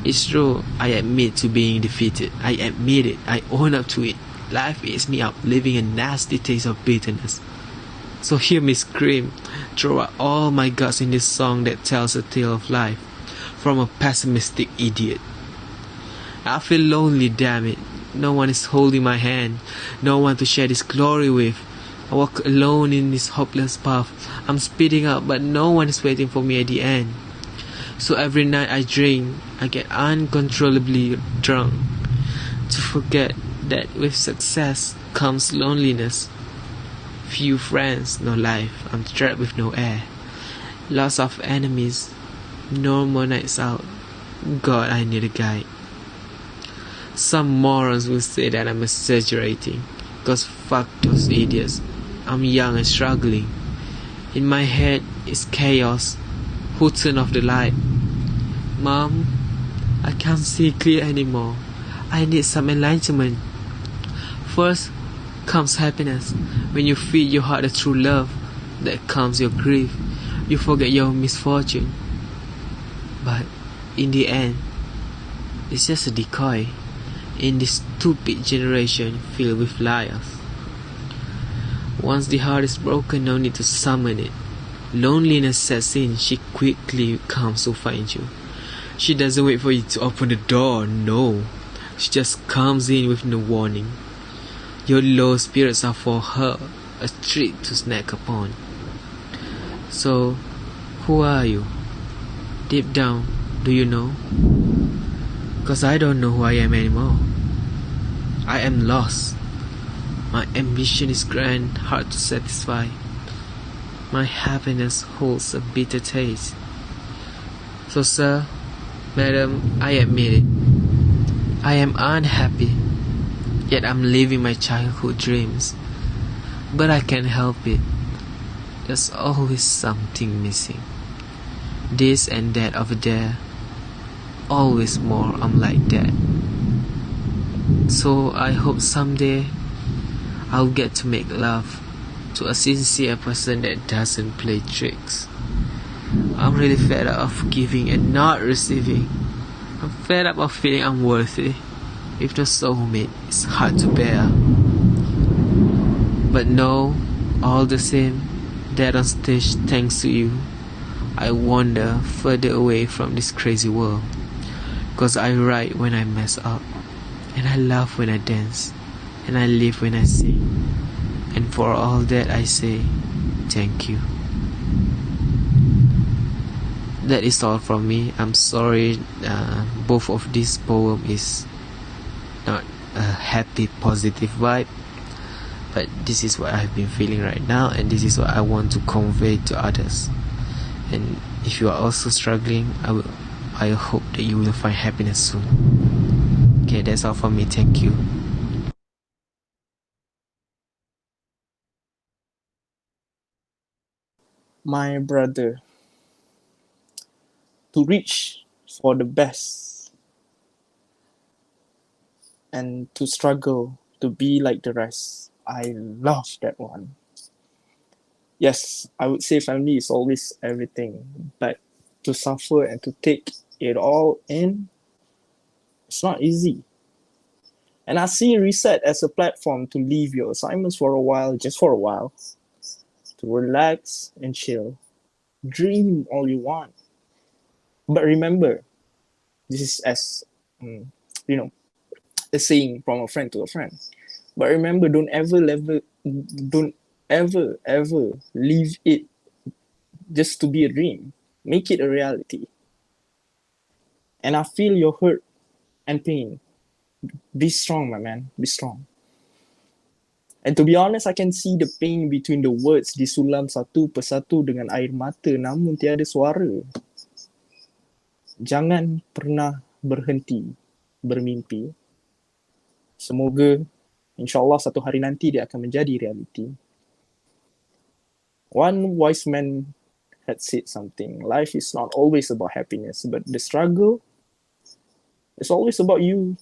It's true, I admit to being defeated. I admit it, I own up to it. Life eats me up, leaving a nasty taste of bitterness. So hear me scream, throw out all my guts in this song that tells a tale of life from a pessimistic idiot. I feel lonely, damn it. No one is holding my hand, no one to share this glory with. I walk alone in this hopeless path. I'm speeding up, but no one is waiting for me at the end. So every night I drink, I get uncontrollably drunk to forget that with success comes loneliness. Few friends, no life, I'm trapped with no air. Lots of enemies, no more nights out. God, I need a guide. Some morons will say that I'm exaggerating, cause fuck those idiots. I'm young and struggling. In my head is chaos. Who turned off the light? Mom, I can't see clear anymore. I need some enlightenment. First comes happiness. When you feed your heart a true love, that comes your grief. You forget your misfortune. But in the end, it's just a decoy in this stupid generation filled with liars. Once the heart is broken, no need to summon it. Loneliness sets in, she quickly comes to find you. She doesn't wait for you to open the door, no. She just comes in with no warning. Your low spirits are for her, a treat to snack upon. So, who are you? Deep down, do you know? 'Cause I don't know who I am anymore. I am lost. My ambition is grand, hard to satisfy. My happiness holds a bitter taste. So sir, madam, I admit it. I am unhappy, yet I'm living my childhood dreams. But I can't help it. There's always something missing. This and that over there. Always more, I'm like that. So I hope someday I'll get to make love to a sincere person that doesn't play tricks. I'm really fed up of giving and not receiving. I'm fed up of feeling unworthy. If no soulmate, it's hard to bear. But no, all the same, that on stage, thanks to you, I wander further away from this crazy world. 'Cause I write when I mess up, and I laugh when I dance, and I live when I sing. And for all that I say, thank you. That is all from me. I'm sorry, both of this poem is not a happy, positive vibe. But this is what I've been feeling right now, and this is what I want to convey to others. And if you are also struggling, I hope that you will find happiness soon. Okay, that's all from me. Thank you. My brother, to reach for the best and to struggle to be like the rest. I love that one. Yes, I would say family is always everything, but to suffer and to take it all in, it's not easy. And I see Reset as a platform to leave your assignments for a while, just for a while, to relax and chill. Dream all you want. But remember, this is as, you know, a saying from a friend to a friend. But remember, don't ever leave it just to be a dream. Make it a reality. And I feel your hurt and pain. Be strong, my man. Be strong. And to be honest, I can see the pain between the words disulam satu persatu dengan air mata namun tiada suara. Jangan pernah berhenti bermimpi. Semoga, insyaAllah satu hari nanti dia akan menjadi realiti. One wise man had said something. Life is not always about happiness, but the struggle is always about you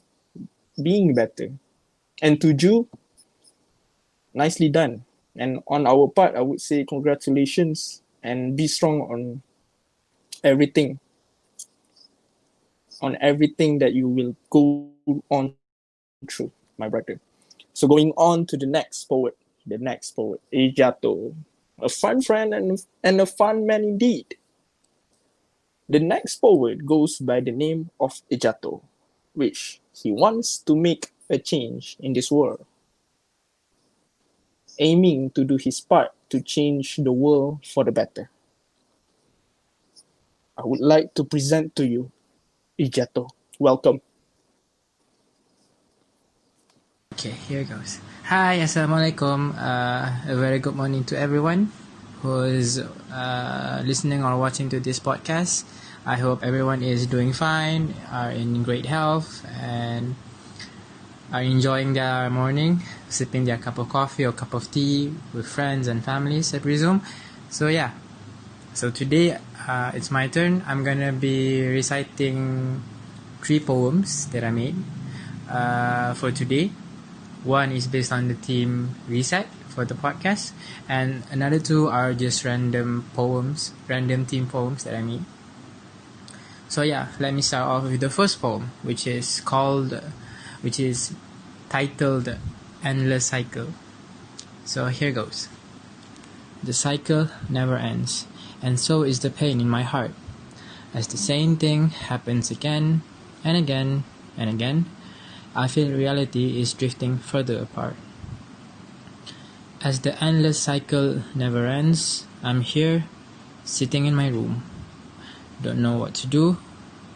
being better. And to Ju, nicely done. And on our part, I would say congratulations and be strong everything on everything that you will go on through, my brother. So going on to the next poet, Ejato, a fun friend and a fun man indeed. The next poet goes by the name of Ejato, which he wants to make a change in this world, aiming to do his part to change the world for the better. I would like to present to you Ejato. Welcome. Okay, here goes. Hi, Assalamualaikum. A very good morning to everyone who is listening or watching to this podcast. I hope everyone is doing fine, are in great health, and are enjoying their morning, sipping their cup of coffee or cup of tea with friends and families, I presume. So yeah, so today it's my turn. I'm gonna be reciting 3 poems that I made for today. One is based on the theme reset for the podcast, and another 2 are just random theme poems that I made. So yeah, let me start off with the first poem, which is titled Endless Cycle. So here goes. The cycle never ends, and so is the pain in my heart, as the same thing happens again and again and again. I feel reality is drifting further apart. As the endless cycle never ends, I'm here, sitting in my room. Don't know what to do,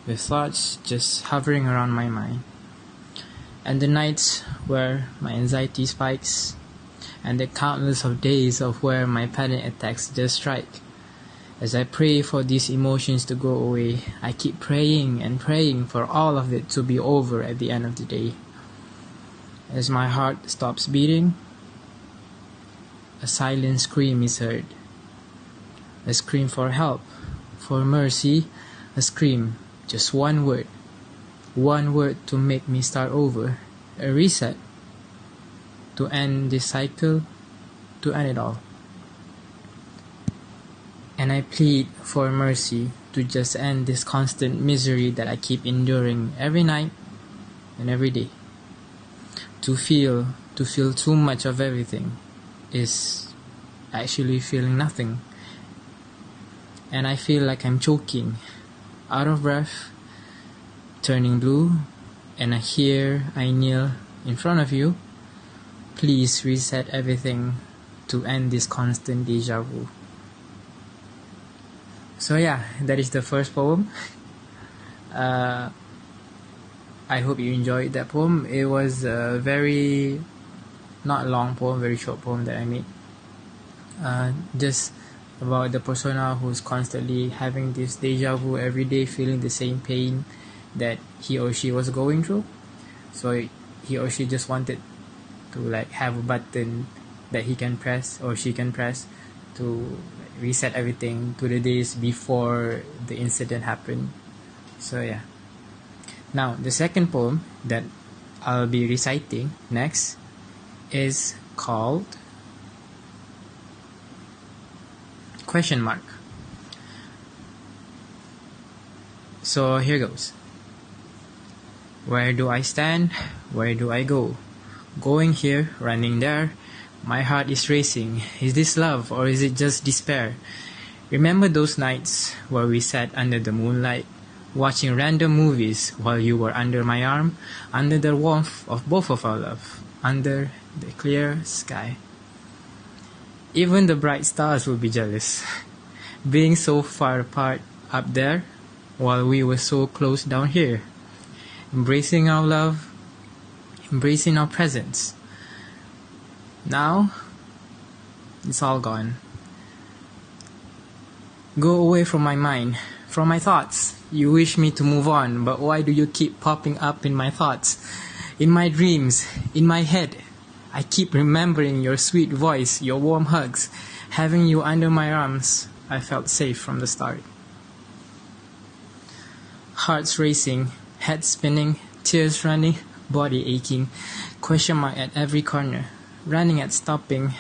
with thoughts just hovering around my mind. And the nights where my anxiety spikes, and the countless of days of where my panic attacks just strike. As I pray for these emotions to go away, I keep praying and praying for all of it to be over at the end of the day. As my heart stops beating, a silent scream is heard. A scream for help, for mercy, a scream, just one word to make me start over, a reset, to end this cycle, to end it all. And I plead for mercy to just end this constant misery that I keep enduring every night and every day. To feel too much of everything is actually feeling nothing. And I feel like I'm choking, out of breath, turning blue, and I kneel in front of you. Please reset everything to end this constant deja vu. So yeah, that is the first poem. I hope you enjoyed that poem. It was a very not long poem, very short poem that I made. Just about the persona who's constantly having this deja vu every day, feeling the same pain that he or she was going through. So he or she just wanted to have a button that he can press or she can press to reset everything to the days before the incident happened. So yeah. Now the second poem that I'll be reciting next is called question mark. So here goes. Where do I stand? Where do I go? Going here, running there. My heart is racing. Is this love or is it just despair? Remember those nights where we sat under the moonlight, watching random movies while you were under my arm, under the warmth of both of our love, under the clear sky. Even the bright stars will be jealous, being so far apart up there while we were so close down here, embracing our love, embracing our presence. Now, it's all gone. Go away from my mind, from my thoughts. You wish me to move on, but why do you keep popping up in my thoughts? In my dreams, in my head. I keep remembering your sweet voice, your warm hugs. Having you under my arms, I felt safe from the start. Hearts racing, head spinning, tears running, body aching, question mark at every corner. Running at stopping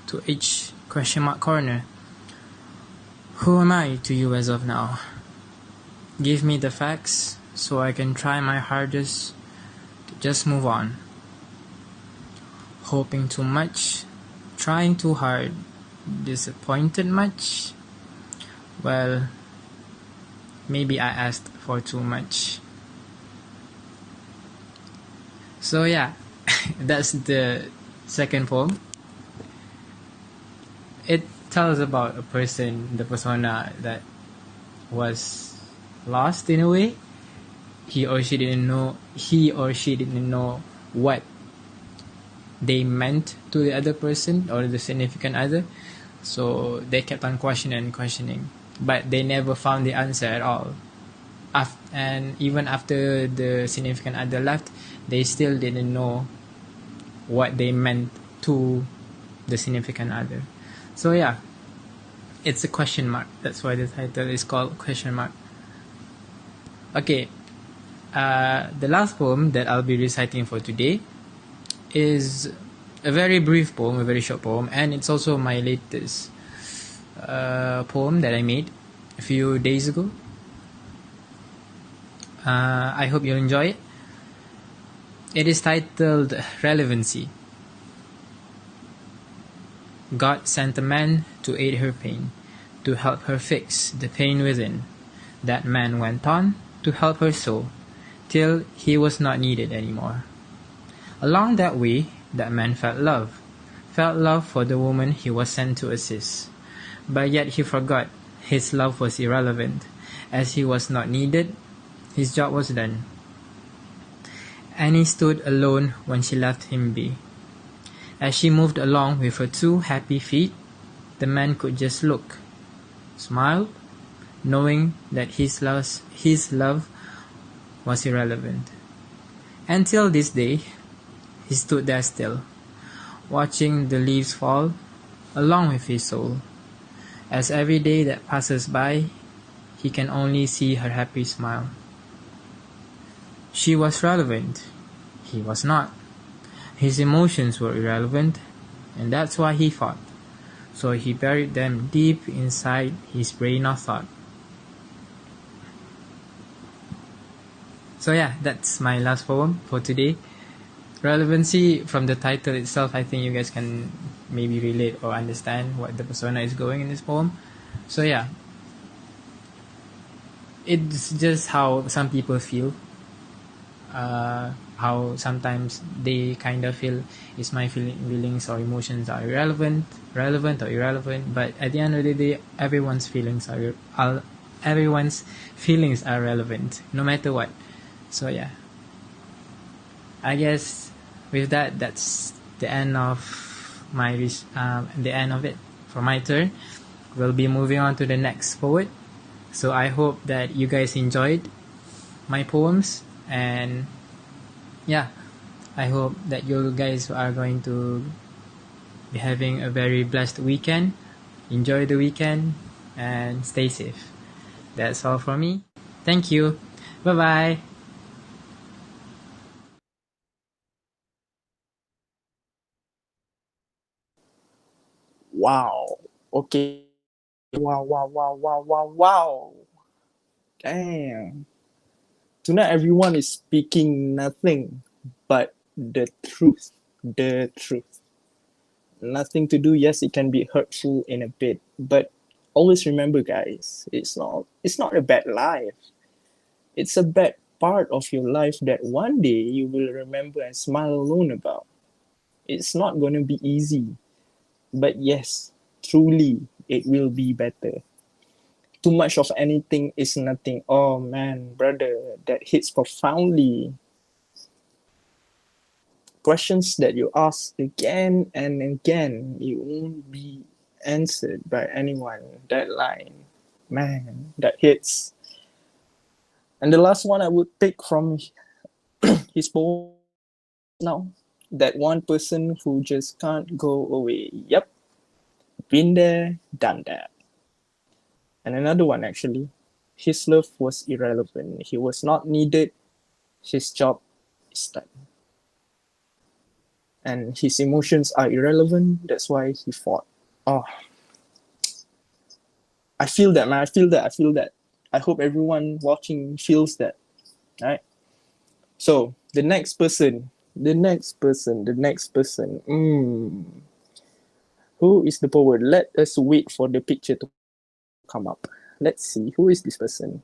to each question mark corner. Who am I to you as of now? Give me the facts so I can try my hardest to just move on. Hoping too much, trying too hard, disappointed much? Well, maybe I asked for too much. So yeah, that's the second poem. It tells about a person, the persona that was lost in a way. He or she didn't know what they meant to the other person or the significant other. So they kept on questioning, but they never found the answer at all. And even after the significant other left, they still didn't know what they meant to the significant other. So yeah, it's a question mark. That's why the title is called question mark. Okay, the last poem that I'll be reciting for today is a very brief poem, a very short poem, and it's also my latest poem that I made a few days ago. I hope you'll enjoy it. It is titled Relevancy. God sent a man to aid her pain, to help her fix the pain within. That man went on to help her so, till he was not needed anymore. Along that way, that man felt love for the woman he was sent to assist. But yet he forgot his love was irrelevant, as he was not needed, his job was done. And he stood alone when she left him be. As she moved along with her two happy feet, the man could just look, smile, knowing that his love was irrelevant. Until this day, he stood there still, watching the leaves fall along with his soul. As every day that passes by, he can only see her happy smile. She was relevant, he was not. His emotions were irrelevant, and that's why he fought. So he buried them deep inside his brain of thought. So yeah, that's my last poem for today. Relevancy, from the title itself, I think you guys can maybe relate or understand what the persona is going in this poem. So yeah, it's just how some people feel. How sometimes they kind of feel, is my feelings or emotions are relevant or irrelevant, but at the end of the day, everyone's feelings are relevant, no matter what. So yeah, I guess with that, that's the end of the end of it for my turn. We'll be moving on to the next poet. So I hope that you guys enjoyed my poems, and yeah, I hope that you guys are going to be having a very blessed weekend. Enjoy the weekend and stay safe. That's all from me. Thank you. Bye bye. Wow. Okay. Wow. Damn. Tonight everyone is speaking nothing but the truth. The truth. Nothing to do. Yes, it can be hurtful in a bit, but always remember, guys, it's not a bad life. It's a bad part of your life that one day you will remember and smile alone about. It's not going to be easy, but yes, truly, it will be better. Too much of anything is nothing. Oh man, brother, that hits profoundly. Questions that you ask again and again, you won't be answered by anyone. That line, man, that hits. And the last one I would take from his poem now, that one person who just can't go away. Yep, been there, done that. And another one actually, his love was irrelevant. He was not needed. His job is done. And his emotions are irrelevant. That's why he fought. Oh, I feel that, man. I feel that. I feel that. I hope everyone watching feels that. Right? So the next person. Who is the poet? Let us wait for the picture to come up. Let's see. Who is this person?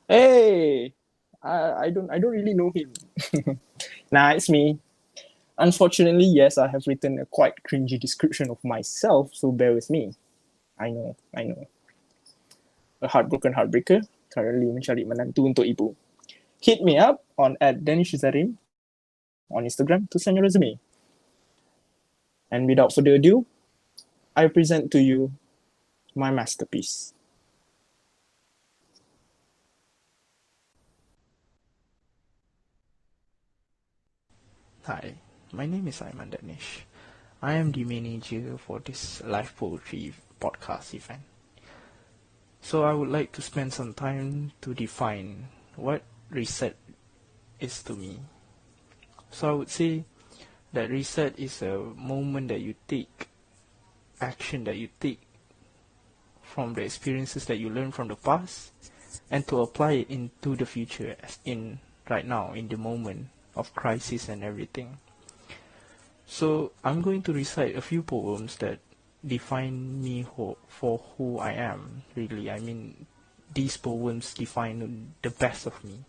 Hey! I don't really know him. Nah, it's me. Unfortunately, yes, I have written a quite cringy description of myself, so bear with me. I know. A heartbroken heartbreaker, currently mencari menantu untuk ibu. Hit me up on @danishizarim on Instagram to send your resume. And without further ado, I present to you my masterpiece. Hi, my name is Aiman Danish. I am the manager for this live poetry podcast event. So I would like to spend some time to define what reset is to me. So I would say that reset is a moment that you take, action that you take from the experiences that you learned from the past, and to apply it into the future as in right now, in the moment of crisis and everything. So I'm going to recite a few poems that define me for who I am, really. I mean, these poems define the best of me,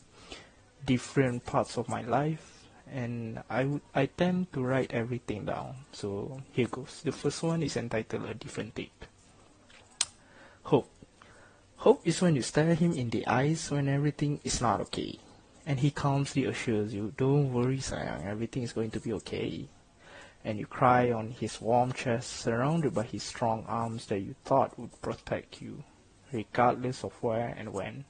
different parts of my life, and I tend to write everything down. So here goes. The first one is entitled A Different Take. Hope. Hope is when you stare him in the eyes when everything is not okay, and he calmly assures you, don't worry, sayang, everything is going to be okay. And you cry on his warm chest, surrounded by his strong arms that you thought would protect you, regardless of where and when.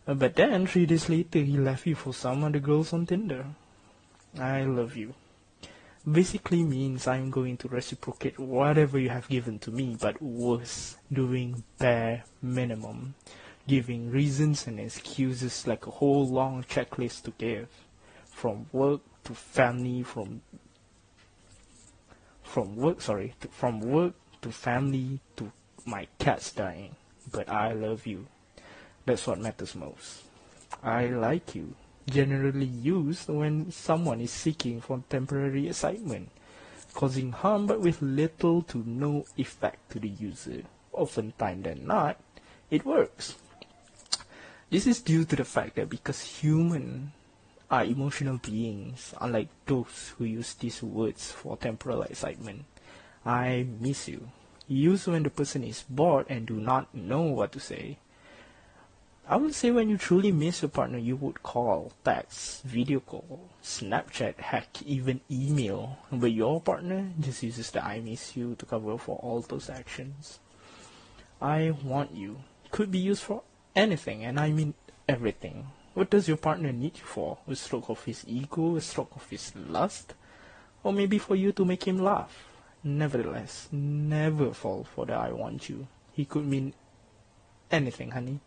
But then, 3 days later, he left you for some other girls on Tinder. I love you. Basically means I'm going to reciprocate whatever you have given to me, but worse, doing bare minimum, giving reasons and excuses like a whole long checklist to give, from work to family, from work to family to my cats dying. But I love you. That's what matters most. I like you. Generally used when someone is seeking for temporary excitement, causing harm but with little to no effect to the user. Oftentimes than not, it works. This is due to the fact that because humans are emotional beings, unlike those who use these words for temporal excitement. I miss you. Used when the person is bored and do not know what to say. I would say when you truly miss your partner, you would call, text, video call, Snapchat, heck, even email. But your partner just uses the I miss you to cover for all those actions. I want you could be used for anything, and I mean everything. What does your partner need you for? A stroke of his ego, a stroke of his lust? Or maybe for you to make him laugh? Nevertheless, never fall for the I want you. He could mean anything, honey.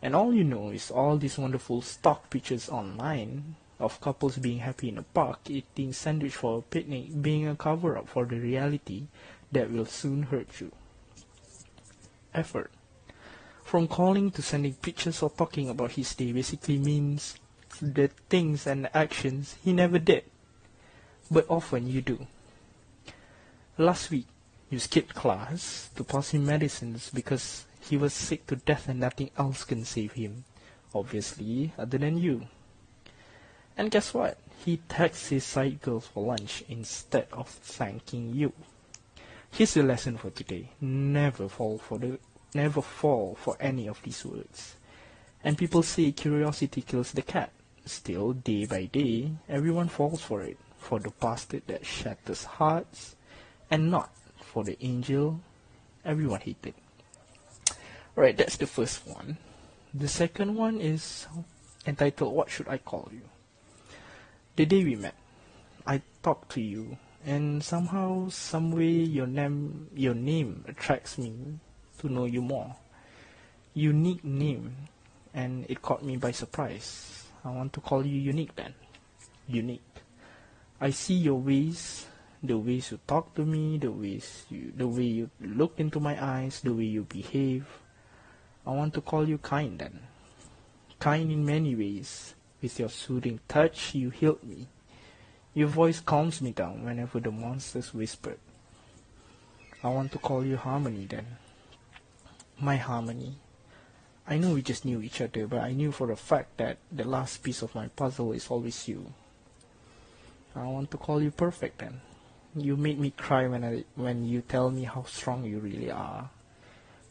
And all you know is all these wonderful stock pictures online of couples being happy in a park, eating sandwich for a picnic, being a cover-up for the reality that will soon hurt you. Effort. From calling to sending pictures or talking about his day basically means the things and actions he never did. But often you do. Last week, you skipped class to pass him medicines because he was sick to death and nothing else can save him. Obviously, other than you. And guess what? He texts his side girls for lunch instead of thanking you. Here's the lesson for today. Never fall for any of these words. And people say curiosity kills the cat. Still, day by day, everyone falls for it. For the bastard that shatters hearts, and not for the angel everyone hated. Right, that's the first one. The second one is entitled What Should I Call You? The day we met, I talked to you, and somehow, someway, your name attracts me to know you more. Unique name, and it caught me by surprise. I want to call you Unique then. Unique. I see your ways, the ways you talk to me, the way you look into my eyes, the way you behave. I want to call you kind then. Kind in many ways. With your soothing touch, you healed me. Your voice calms me down whenever the monsters whispered. I want to call you Harmony then. My Harmony. I know we just knew each other, but I knew for a fact that the last piece of my puzzle is always you. I want to call you Perfect then. You made me cry when you tell me how strong you really are.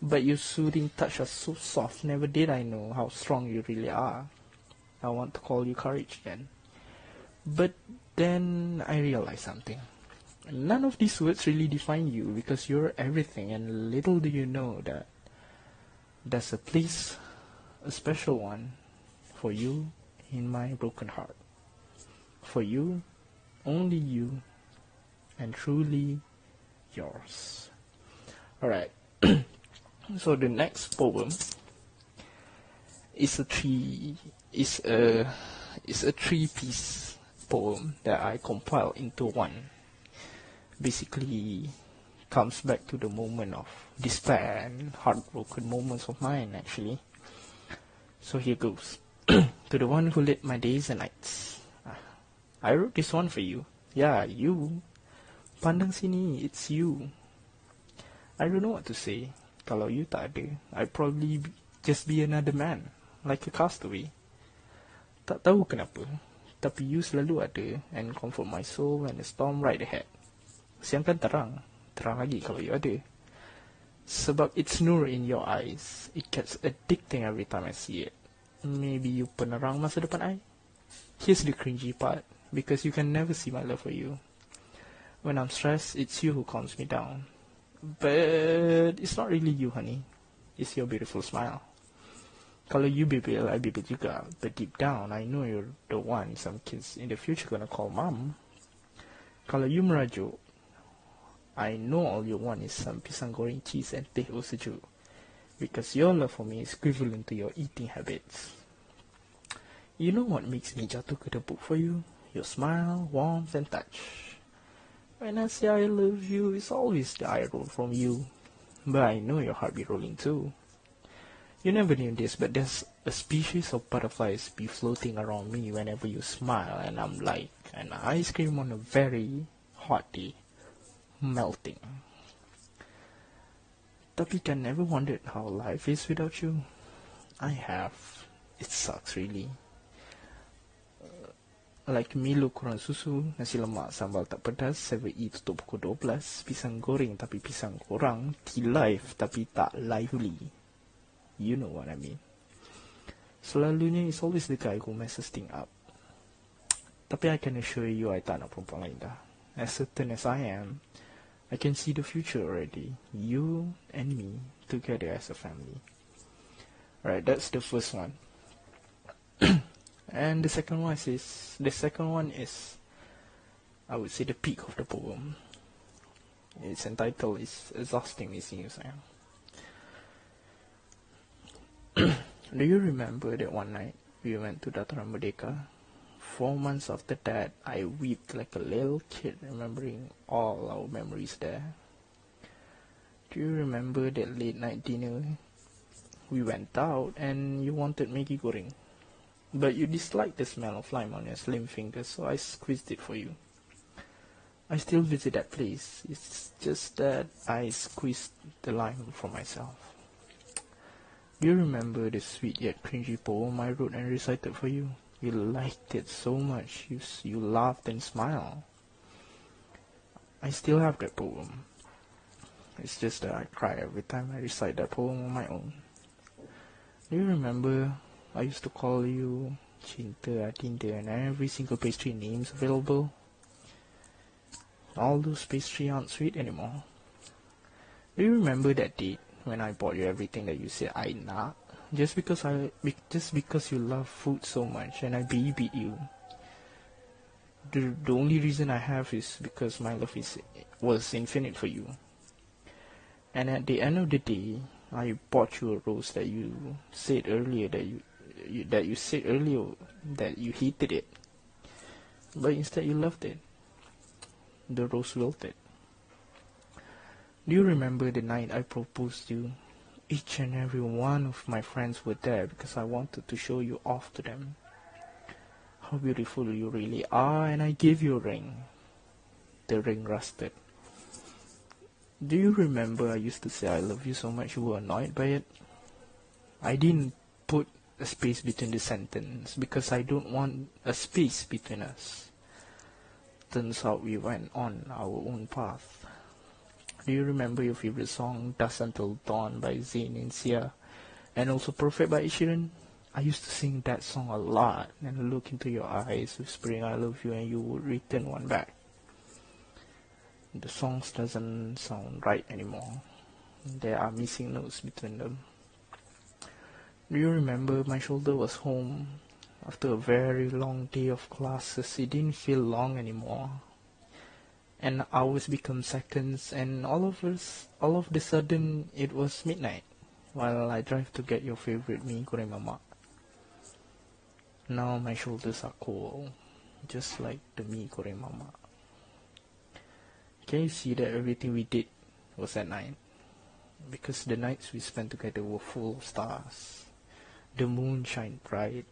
But your soothing touch was so soft, never did I know how strong you really are. I want to call you Courage then. But then I realized something. None of these words really define you because you're everything, and little do you know that there's a place, a special one, for you in my broken heart. For you, only you, and truly yours. Alright, so the next poem is a three-piece poem that I compiled into one. Basically, comes back to the moment of despair and heartbroken moments of mine, actually. So here goes. To the one who lit my days and nights. I wrote this one for you. Yeah, you. Pandang sini, it's you. I don't know what to say. Kalau you tak ada, I'd probably just be another man, like a castaway. Tak tahu kenapa, tapi you selalu ada and comfort my soul when the storm right ahead. Siang kan terang lagi kalau you ada. Sebab it's nur in your eyes. It gets addicting every time I see it. Maybe you penerang masa depan I? Here's the cringy part, because you can never see my love for you. When I'm stressed, it's you who calms me down. But it's not really you, honey. It's your beautiful smile. Kalau you bebel, I bebel juga. But deep down, I know you're the one some kids in the future gonna call mom. Kalau you merajuk, I know all you want is some pisang goreng cheese and teh o sejuk. Because your love for me is equivalent to your eating habits. You know what makes me jatuh ke the book for you? Your smile, warmth and touch. When I say I love you, it's always the eye roll from you. But I know your heart be rolling too. You never knew this, but there's a species of butterflies be floating around me whenever you smile, and I'm like an ice cream on a very hot day, melting. Tapi can never wondered how life is without you? I have. It sucks really. Like Milo kurang susu, nasi lemak sambal tak pedas, 7E tutup pukul 12, pisang goreng tapi pisang kurang, tea live tapi tak lively. You know what I mean. Selalunya it's always the guy who messes things up. Tapi I can assure you I tak nak perempuan lain dah. As certain as I am, I can see the future already. You and me together as a family. Right, that's the first one. And the second one is, I would say, the peak of the poem. It's entitled, "It's Exhausting Missing You, Sayang." Do you remember that one night we went to Dataran Merdeka? 4 months after that, I wept like a little kid, remembering all our memories there. Do you remember that late night dinner? We went out and you wanted Maggi Goreng. But you disliked the smell of lime on your slim fingers, so I squeezed it for you. I still visit that place. It's just that I squeezed the lime for myself. Do you remember the sweet yet cringy poem I wrote and recited for you? You liked it so much. You laughed and smiled. I still have that poem. It's just that I cry every time I recite that poem on my own. Do you remember I used to call you Cinta, Atinda, and every single pastry names available? All those pastries aren't sweet anymore. Do you remember that date when I bought you everything that you said I nak? Just because you love food so much and I babied you. The only reason I have is because my love was infinite for you. And at the end of the day, I bought you a rose that you said earlier that you hated it, but instead you loved it. the rose wilted. Do you remember the night I proposed to you? Each and every one of my friends were there because I wanted to show you off to them. How beautiful you really are, and I gave you a ring. The ring rusted. Do you remember I used to say I love you so much you were annoyed by it? I didn't put a space between the sentence because I don't want a space between us. Turns out we went on our own path. Do you remember your favorite song, Dusk Until Dawn by Zayn and Sia, and also Perfect by Ed Sheeran? I used to sing that song a lot and look into your eyes whispering I love you, and you would return one back. The songs doesn't sound right anymore. There are missing notes between them. Do you remember my shoulder was home after a very long day of classes? It didn't feel long anymore. And hours become seconds, and all of the sudden it was midnight while I drive to get your favorite mee goreng mamak. Now my shoulders are cold, just like the mee goreng mamak. Can you see that everything we did was at night? Because the nights we spent together were full of stars. The moon shined bright,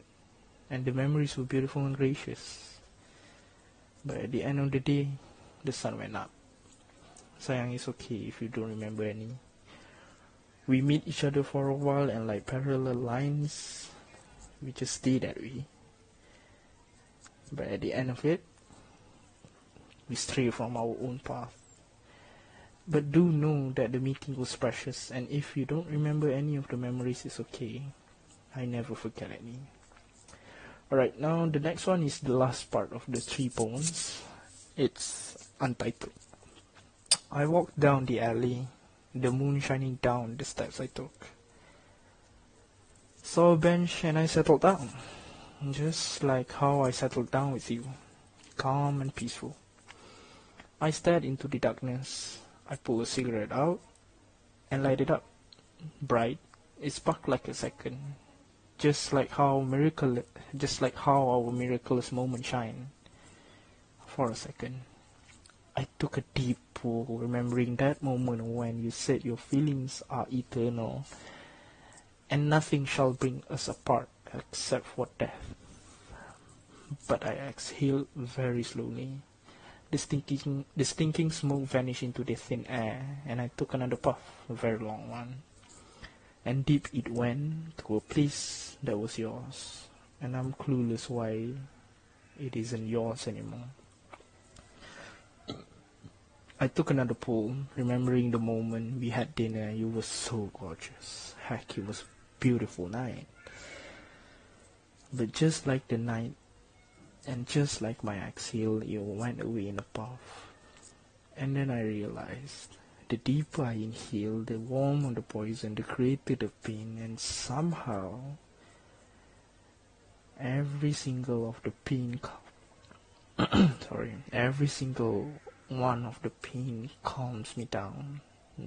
and the memories were beautiful and gracious. But at the end of the day, the sun went up. Sayang, it's okay if you don't remember any. We meet each other for a while, and like parallel lines, we just stay that way. But at the end of it, we stray from our own path. But do know that the meeting was precious, and if you don't remember any of the memories, it's okay. I never forget any. Alright, now the next one is the last part of the 3 poems. It's untitled. I walked down the alley, the moon shining down the steps I took. Saw a bench and I settled down, just like how I settled down with you, calm and peaceful. I stared into the darkness. I pulled a cigarette out and light it up. Bright, it sparkled like a second, just like how our miraculous moment shine. For a second, I took a deep pull, remembering that moment when you said your feelings are eternal, and nothing shall bring us apart except for death. But I exhaled very slowly. The stinking smoke vanished into the thin air, and I took another puff, a very long one. And deep it went to a place that was yours, and I'm clueless why it isn't yours anymore. I took another pull, remembering the moment we had dinner. You were so gorgeous. Heck, it was a beautiful night. But just like the night, and just like my exhale, you went away in a puff. And then I realized, the deeper I inhaled, the warmer the poison, the greater the pain, and somehow, every single of the pain, every single one of the pain calms me down,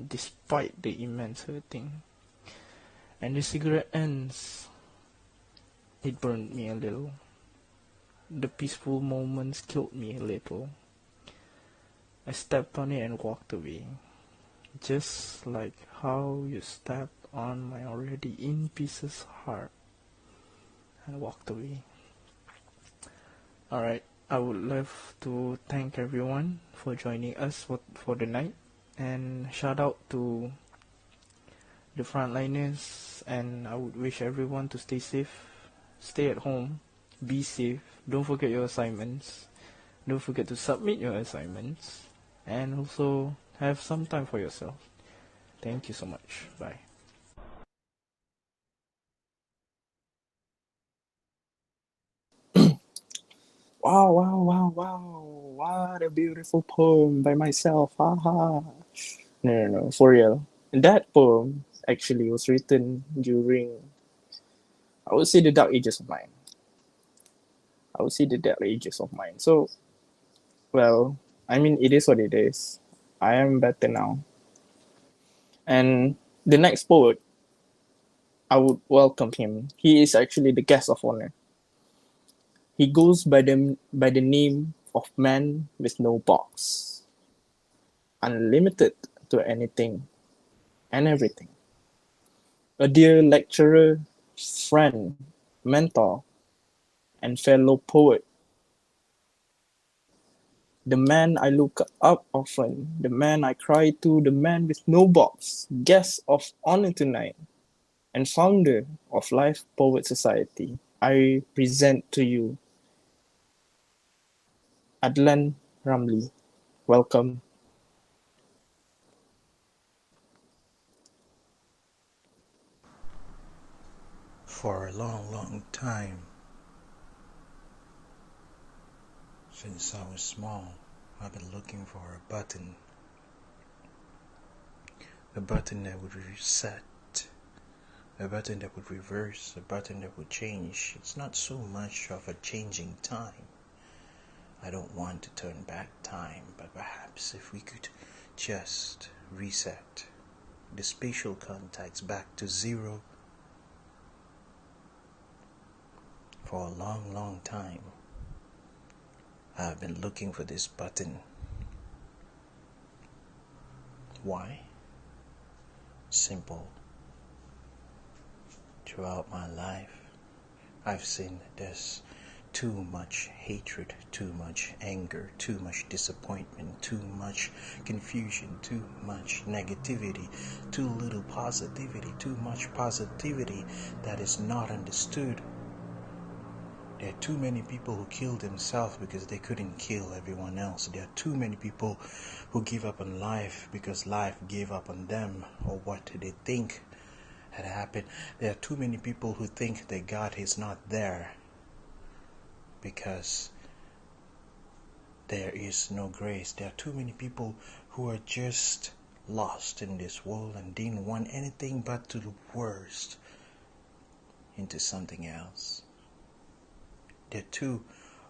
despite the immense hurting. And the cigarette ends. It burned me a little. The peaceful moments killed me a little. I stepped on it and walked away, just like how you stepped on my already in pieces heart and walked away. Alright, I would love to thank everyone for joining us for the night, and shout out to the frontliners, and I would wish everyone to stay safe, stay at home, be safe, don't forget your assignments, don't forget to submit your assignments, and also have some time for yourself. Thank you so much. Bye. Wow, wow, wow, wow. What a beautiful poem by myself. Haha. No, for real. That poem actually was written during, I would say, the dark ages of mine. So, well, I mean, it is what it is. I am better now. And the next poet, I would welcome him. He is actually the guest of honor. He goes by the name of Man with No Box. unlimited to anything and everything. A dear lecturer, friend, mentor, and fellow poet. The man I look up often, the man I cry to, the man with no box, guest of honor tonight, and founder of Life Poet Society. I present to you Adlan Ramli. Welcome. For a long, long time, since I was small, I've been looking for a button that would reset, a button that would reverse, a button that would change. It's not so much of a changing time. I don't want to turn back time, but perhaps if we could just reset the spatial contacts back to zero. For a long, long time, I've been looking for this button. Why? Simple. Throughout my life, I've seen there's too much hatred, too much anger, too much disappointment, too much confusion, too much negativity, too little positivity, too much positivity that is not understood. There are too many people who kill themselves because they couldn't kill everyone else. There are too many people who give up on life because life gave up on them, or what they think had happened. There are too many people who think that God is not there because there is no grace. There are too many people who are just lost in this world and didn't want anything but to the worst into something else. There's too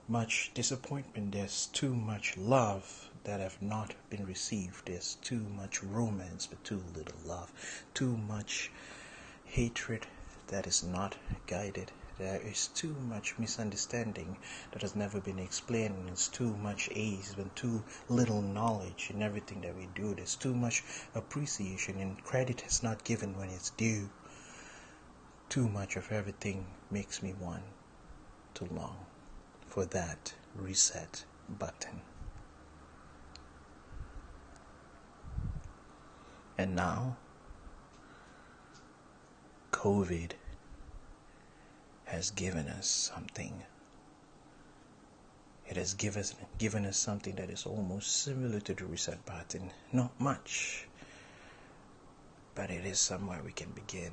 much disappointment. There's too much love that have not been received. There's too much romance but too little love. Too much hatred that is not guided. There is too much misunderstanding that has never been explained. There's too much age and too little knowledge in everything that we do. There's too much appreciation and credit is not given when it's due. Too much of everything makes me want to long for that reset button. And now, COVID has given us something. It has given us something that is almost similar to the reset button. Not much, but it is somewhere we can begin.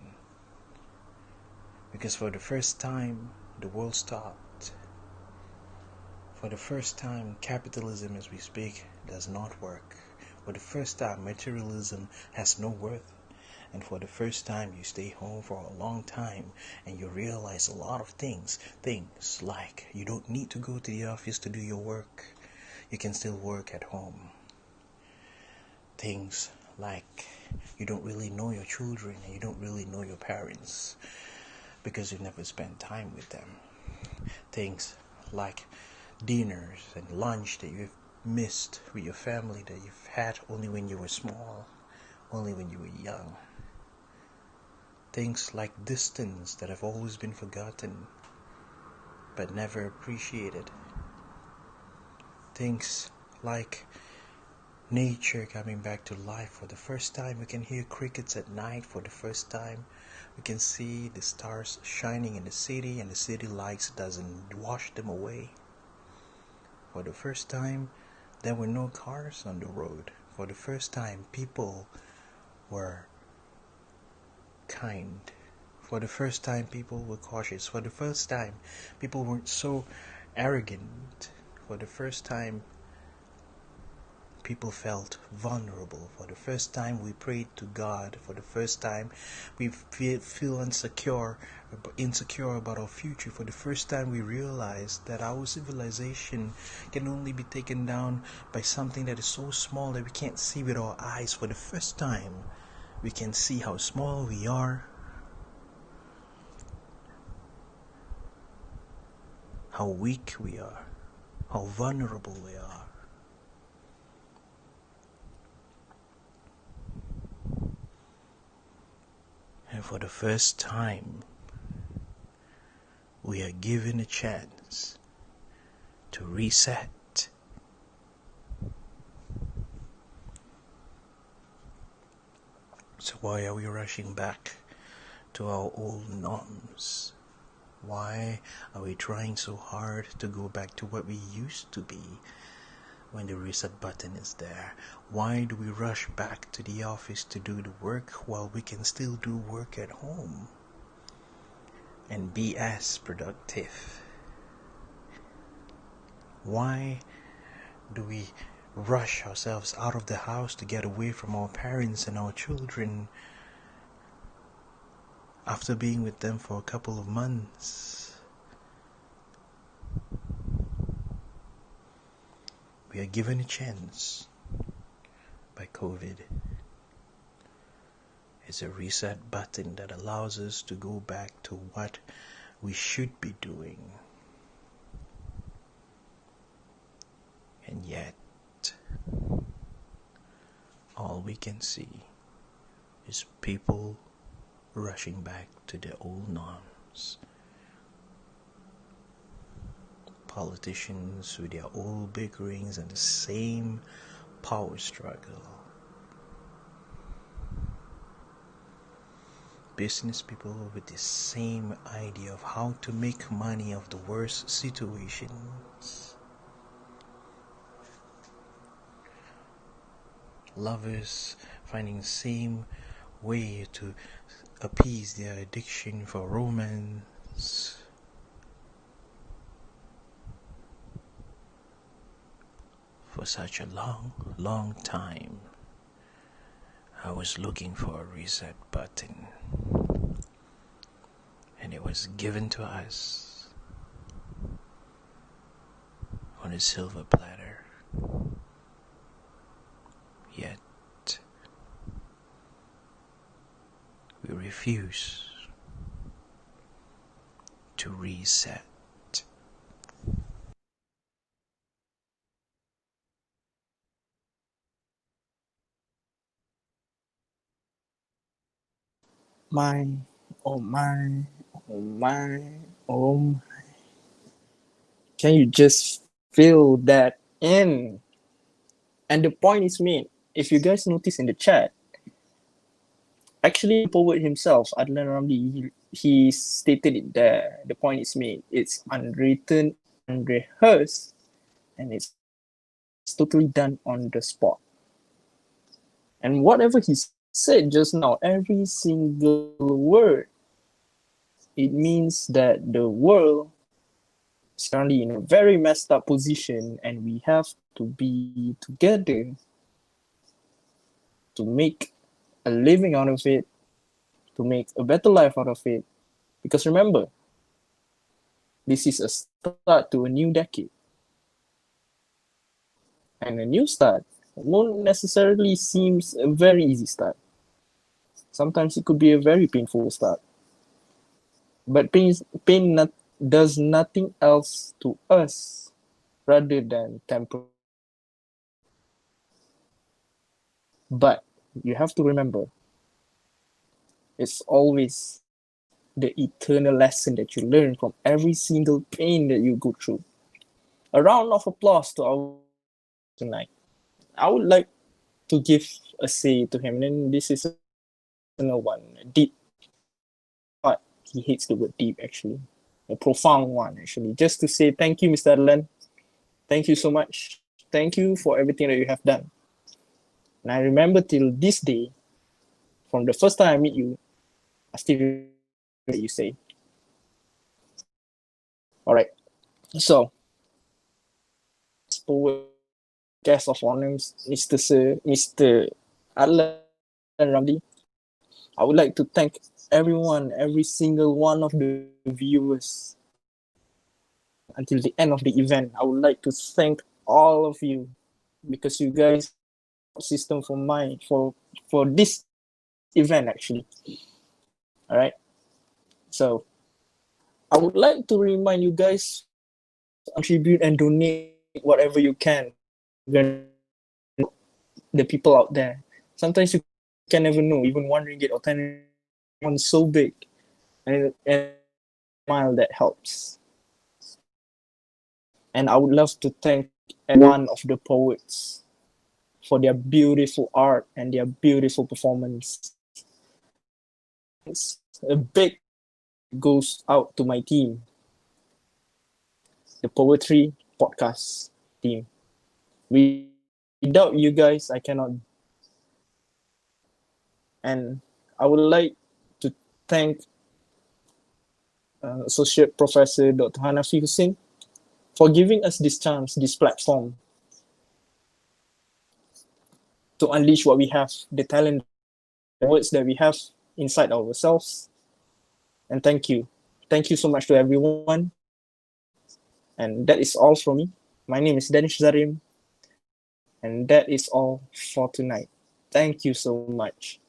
Because for the first time, the world stopped. For the first time, capitalism as we speak does not work. For the first time, materialism has no worth. And for the first time, you stay home for a long time and you realize a lot of things. Things like you don't need to go to the office to do your work. You can still work at home. Things like you don't really know your children and you don't really know your parents because you never spent time with them. Things like dinners and lunch that you've missed with your family that you've had only when you were small, only when you were young. Things like distance that have always been forgotten but never appreciated. Things like nature coming back to life. For the first time we can hear crickets at night. For the first time we can see the stars shining in the city and the city lights doesn't wash them away. For the first time there were no cars on the road. For the first time people were kind. For the first time people were cautious. For the first time people weren't so arrogant. For the first time people felt vulnerable. For the first time we prayed to God. For the first time we feel insecure about our future. For the first time we realized that our civilization can only be taken down by something that is so small that we can't see with our eyes. For the first time we can see how small we are, how weak we are, how vulnerable we are. For the first time, we are given a chance to reset. So why are we rushing back to our old norms? Why are we trying so hard to go back to what we used to be when the reset button is there? Why do we rush back to the office to do the work while we can still do work at home and be as productive? Why do we rush ourselves out of the house to get away from our parents and our children after being with them for a couple of months? We are given a chance by COVID. It's a reset button that allows us to go back to what we should be doing. And yet, all we can see is people rushing back to their old norms. Politicians with their old bickerings and the same power struggle. Business people with the same idea of how to make money of the worst situations. Lovers finding the same way to appease their addiction for romance. For such a long, long time, I was looking for a reset button, and it was given to us on a silver platter. Yet, we refuse to reset. My, oh my, oh my, oh my. Can you just feel that in? And the point is made. If you guys notice in the chat, actually, the poet himself, Adlan Ramli, he stated it there. The point is made. It's unwritten, unrehearsed, and it's totally done on the spot. And whatever he said just now, every single word, it means that the world is currently in a very messed up position, and we have to be together to make a living out of it, to make a better life out of it. Because remember, this is a start to a new decade. And a new start won't necessarily seem a very easy start. Sometimes it could be a very painful start. But pain does nothing else to us rather than temporary. But you have to remember, it's always the eternal lesson that you learn from every single pain that you go through. A round of applause to our tonight. I would like to give a say to him, and this is another one, deep. But he hates the word deep, actually. A profound one, actually. Just to say thank you, Mr. Adlan. Thank you so much. Thank you for everything that you have done. And I remember till this day, from the first time I meet you, I still remember what you say. All right. So, guest of honor, Mr. Adlan Ramli. I would like to thank everyone, every single one of the viewers until the end of the event. I would like to thank all of you because you guys system for this event actually. All right. So I would like to remind you guys to contribute and donate whatever you can. The people out there. Sometimes you can never know, even 1 ringgit or 10 one so big, and smile that helps. And I would love to thank one of the poets for their beautiful art and their beautiful performance. A big goes out to my team, the Poetry Podcast team. Without you guys, I cannot. And I would like to thank Associate Professor Dr. Hanafi Hussein for giving us this chance, this platform to unleash what we have, the talent, the words that we have inside ourselves. And thank you. Thank you so much to everyone. And that is all from me. My name is Danish Zarim, and that is all for tonight. Thank you so much.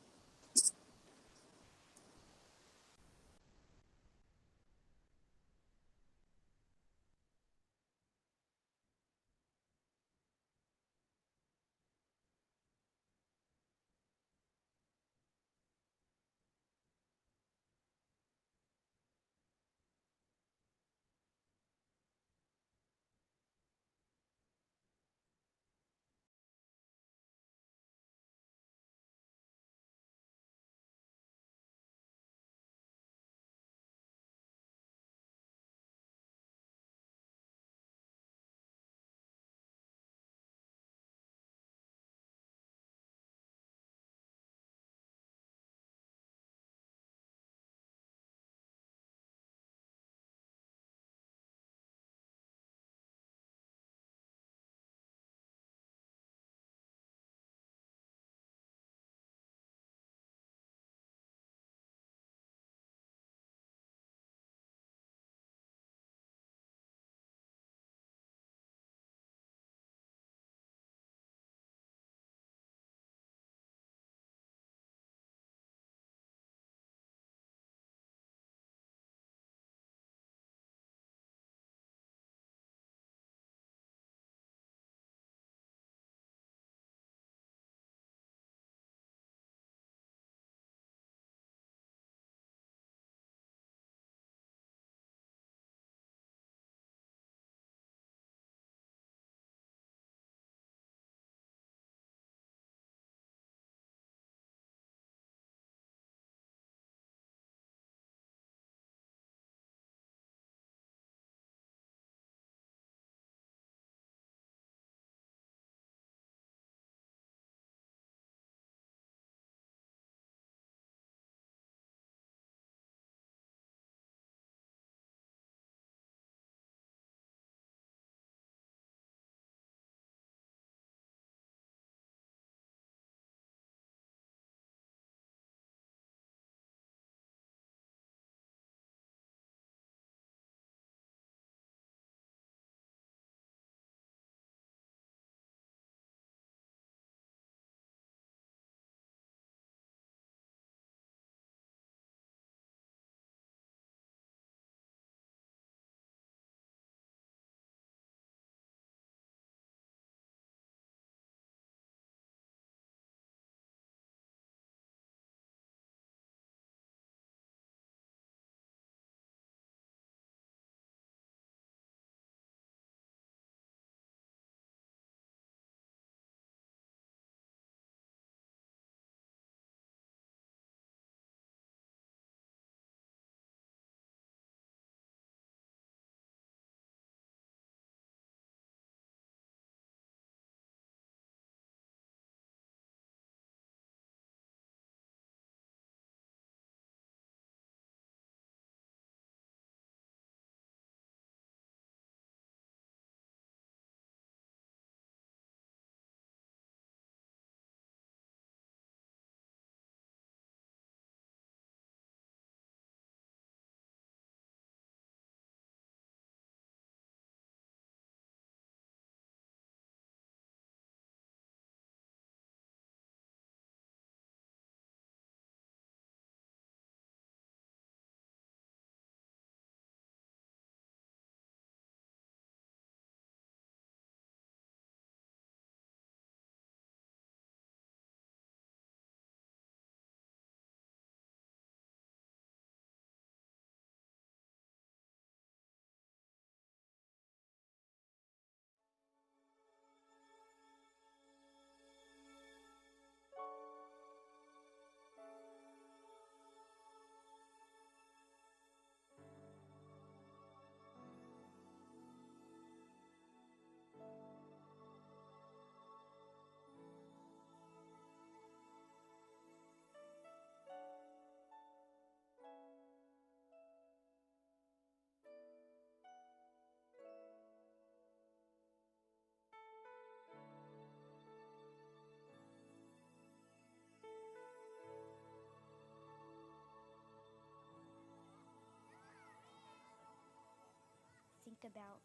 think about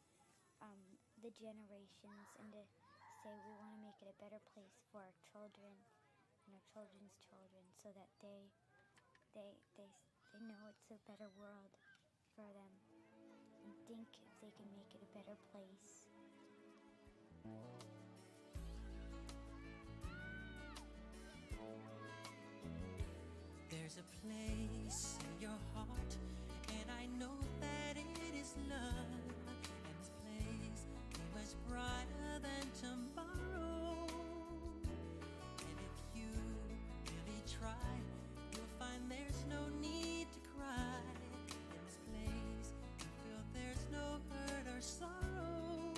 the generations and to say we want to make it a better place for our children and our children's children, so that they know it's a better world for them and think if they can make it a better place. There's a place in your heart, and I know that it is love. And this place is much brighter than tomorrow. And if you really try, you'll find there's no need to cry. In this place, you feel there's no hurt or sorrow.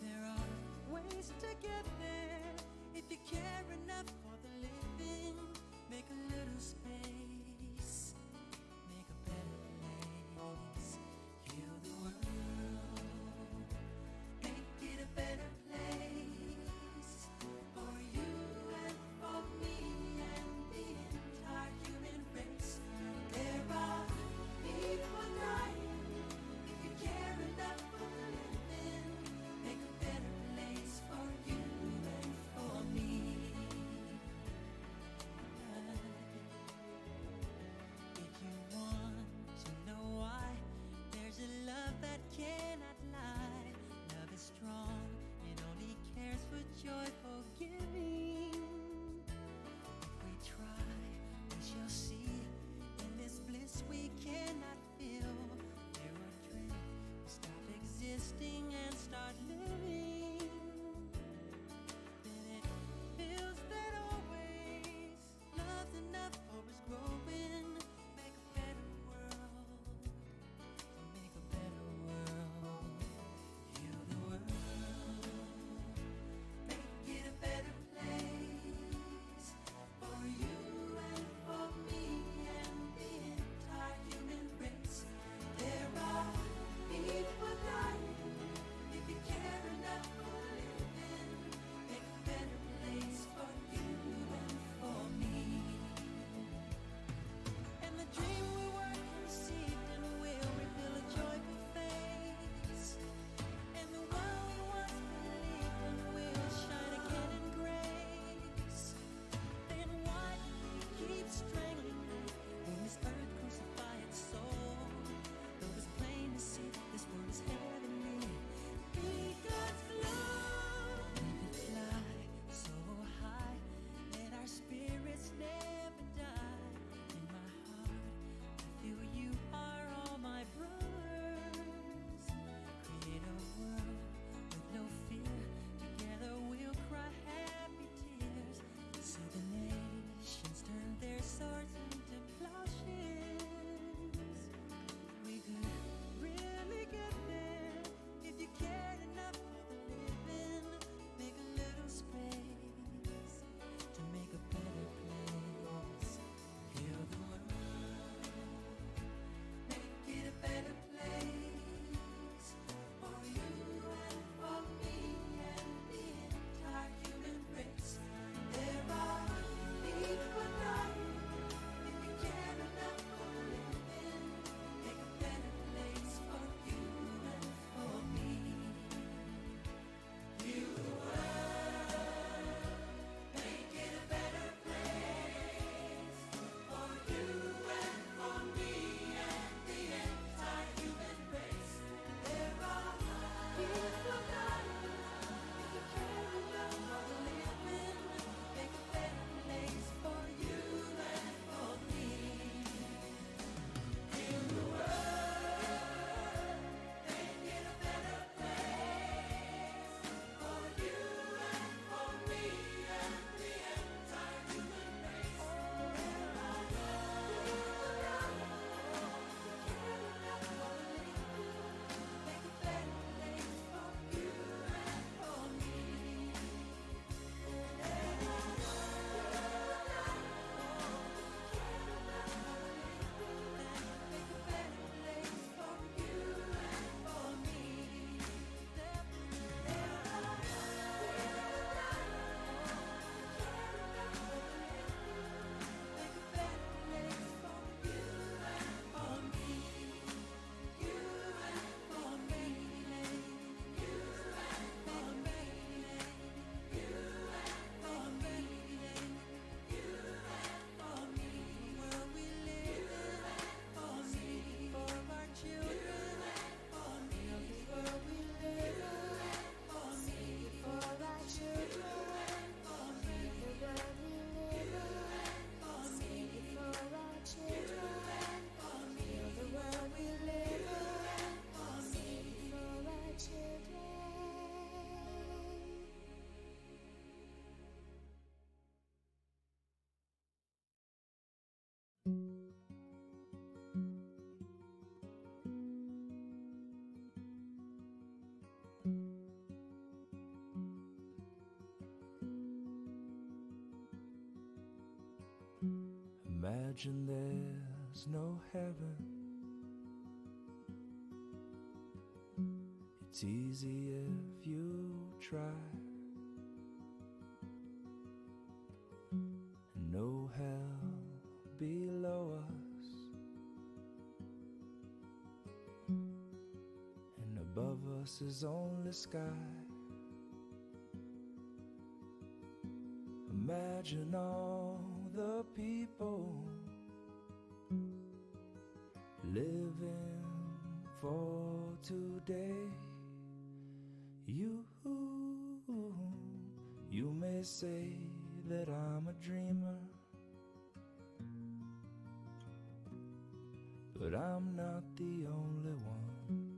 There are ways to get there if you care enough for the living. Make a little space, make a better place. Heal the world, make it a better place for you and for me and the entire human race. There are people dying. If you care enough for the living, make a better place for you and for me. Imagine there's no heaven. It's easy if you try. No hell below us, and above us is only sky. Imagine all the people living for today. You may say that I'm a dreamer, but I'm not the only one.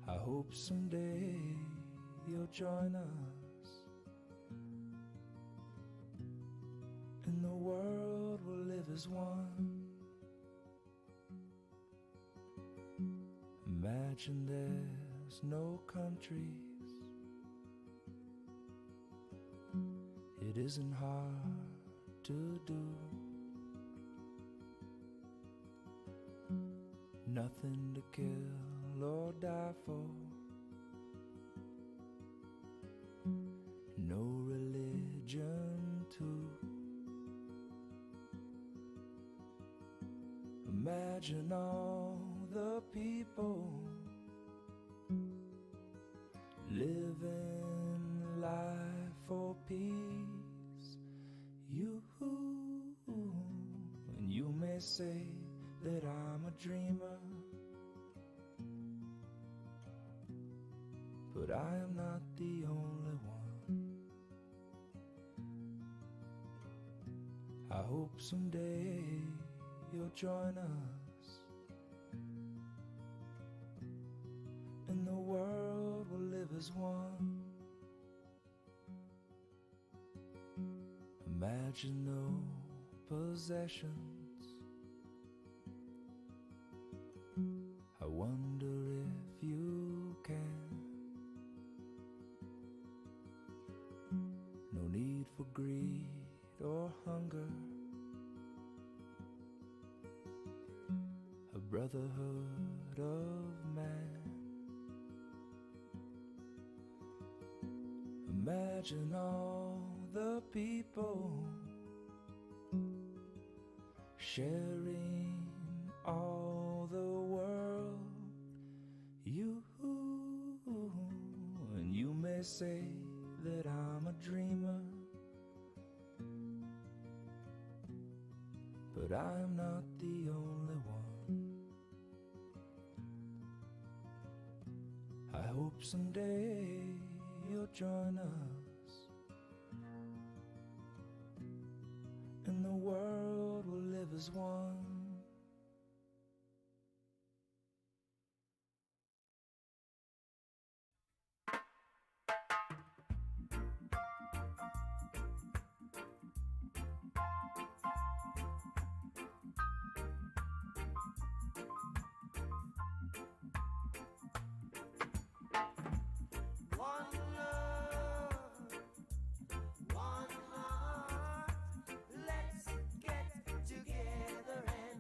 I hope someday you'll join us, and the world will live as one. Imagine there's no countries. It isn't hard to do. Nothing to kill or die for. No religion too. Imagine all the people living life for peace. And you may say that I'm a dreamer, but I am not the only one. I hope someday you'll join us, and the world will live as one. Imagine no possessions. I wonder if you can. No need for greed or hunger. A brotherhood of man. Imagine all the people sharing all the world. And you may say that I'm a dreamer, but I'm not the only one. I hope someday you'll join us, and the world will live as one. One heart, let's get together and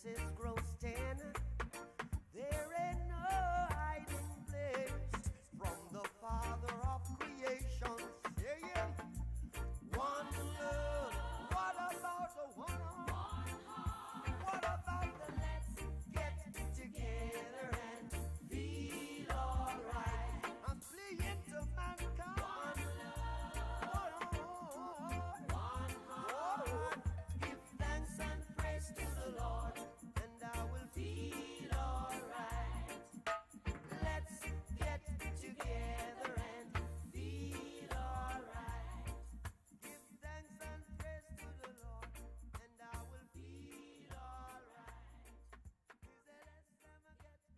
senses grows thin. There ain't no hiding place from the Father of creation. Saying, one love. What about the one heart? What about the let's get together and feel alright? I'm playing to mankind. One heart. Give thanks and praise to the Lord, and I will feel alright. Let's get together and feel alright. Give thanks and praise to the Lord, and I will feel alright. He said, let's get together and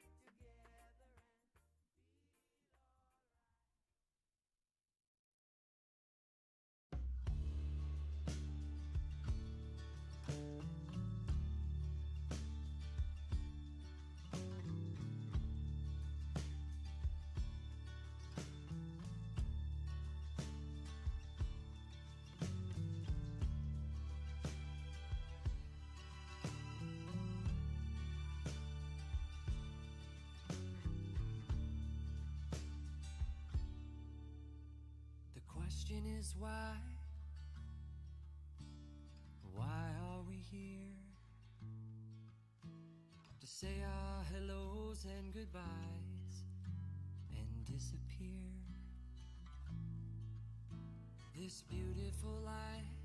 The question is why? Why are we here? To say our hellos and goodbyes and disappear. This beautiful life,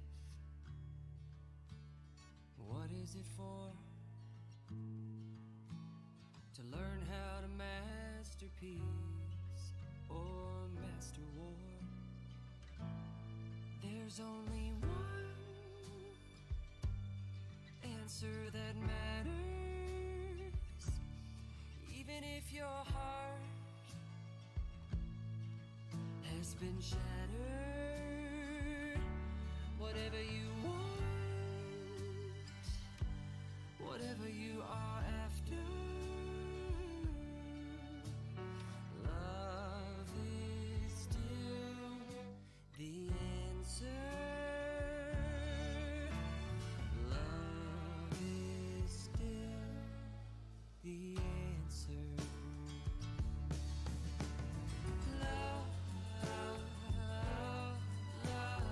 what is it for? To learn how to master peace or master war. There's only one answer that matters. Even if your heart has been shattered, whatever you want, whatever you are after, love is still the answer. Love is still the answer. Love, love, love.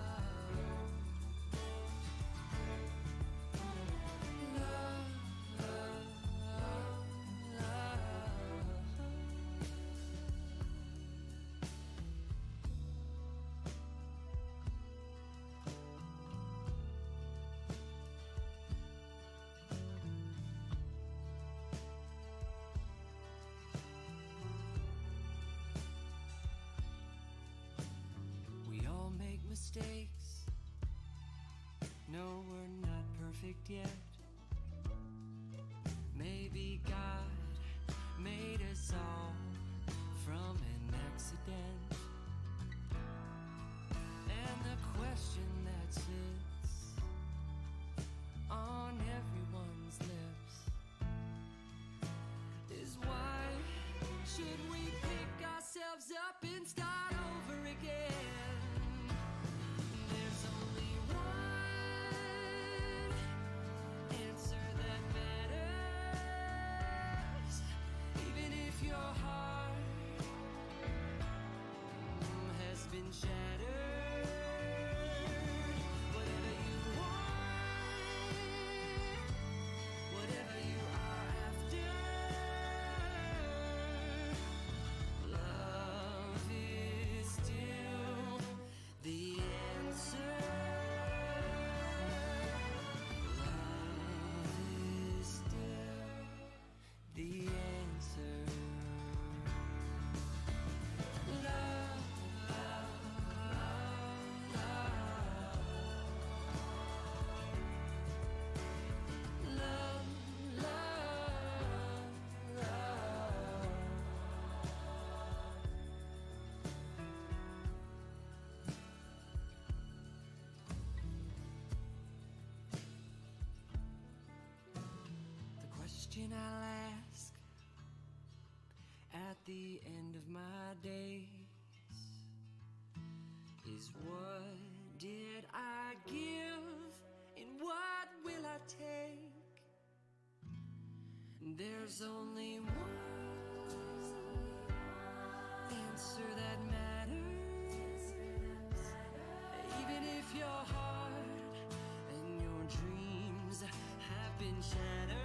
We all make mistakes. No, we're not perfect yet. Maybe God made us all from an accident. And the question that sits on everyone's lips is why should we pick ourselves up and start over again? There's only one answer that matters. Even if your heart has been shattered, whatever you want, whatever you are after, love is still the answer. Love is still the answer. Love, love, love, love, love, love. The question I'll ask at the end of my days is, what did I give and what will I take? There's only one answer that matters. Even if your heart and your dreams have been shattered.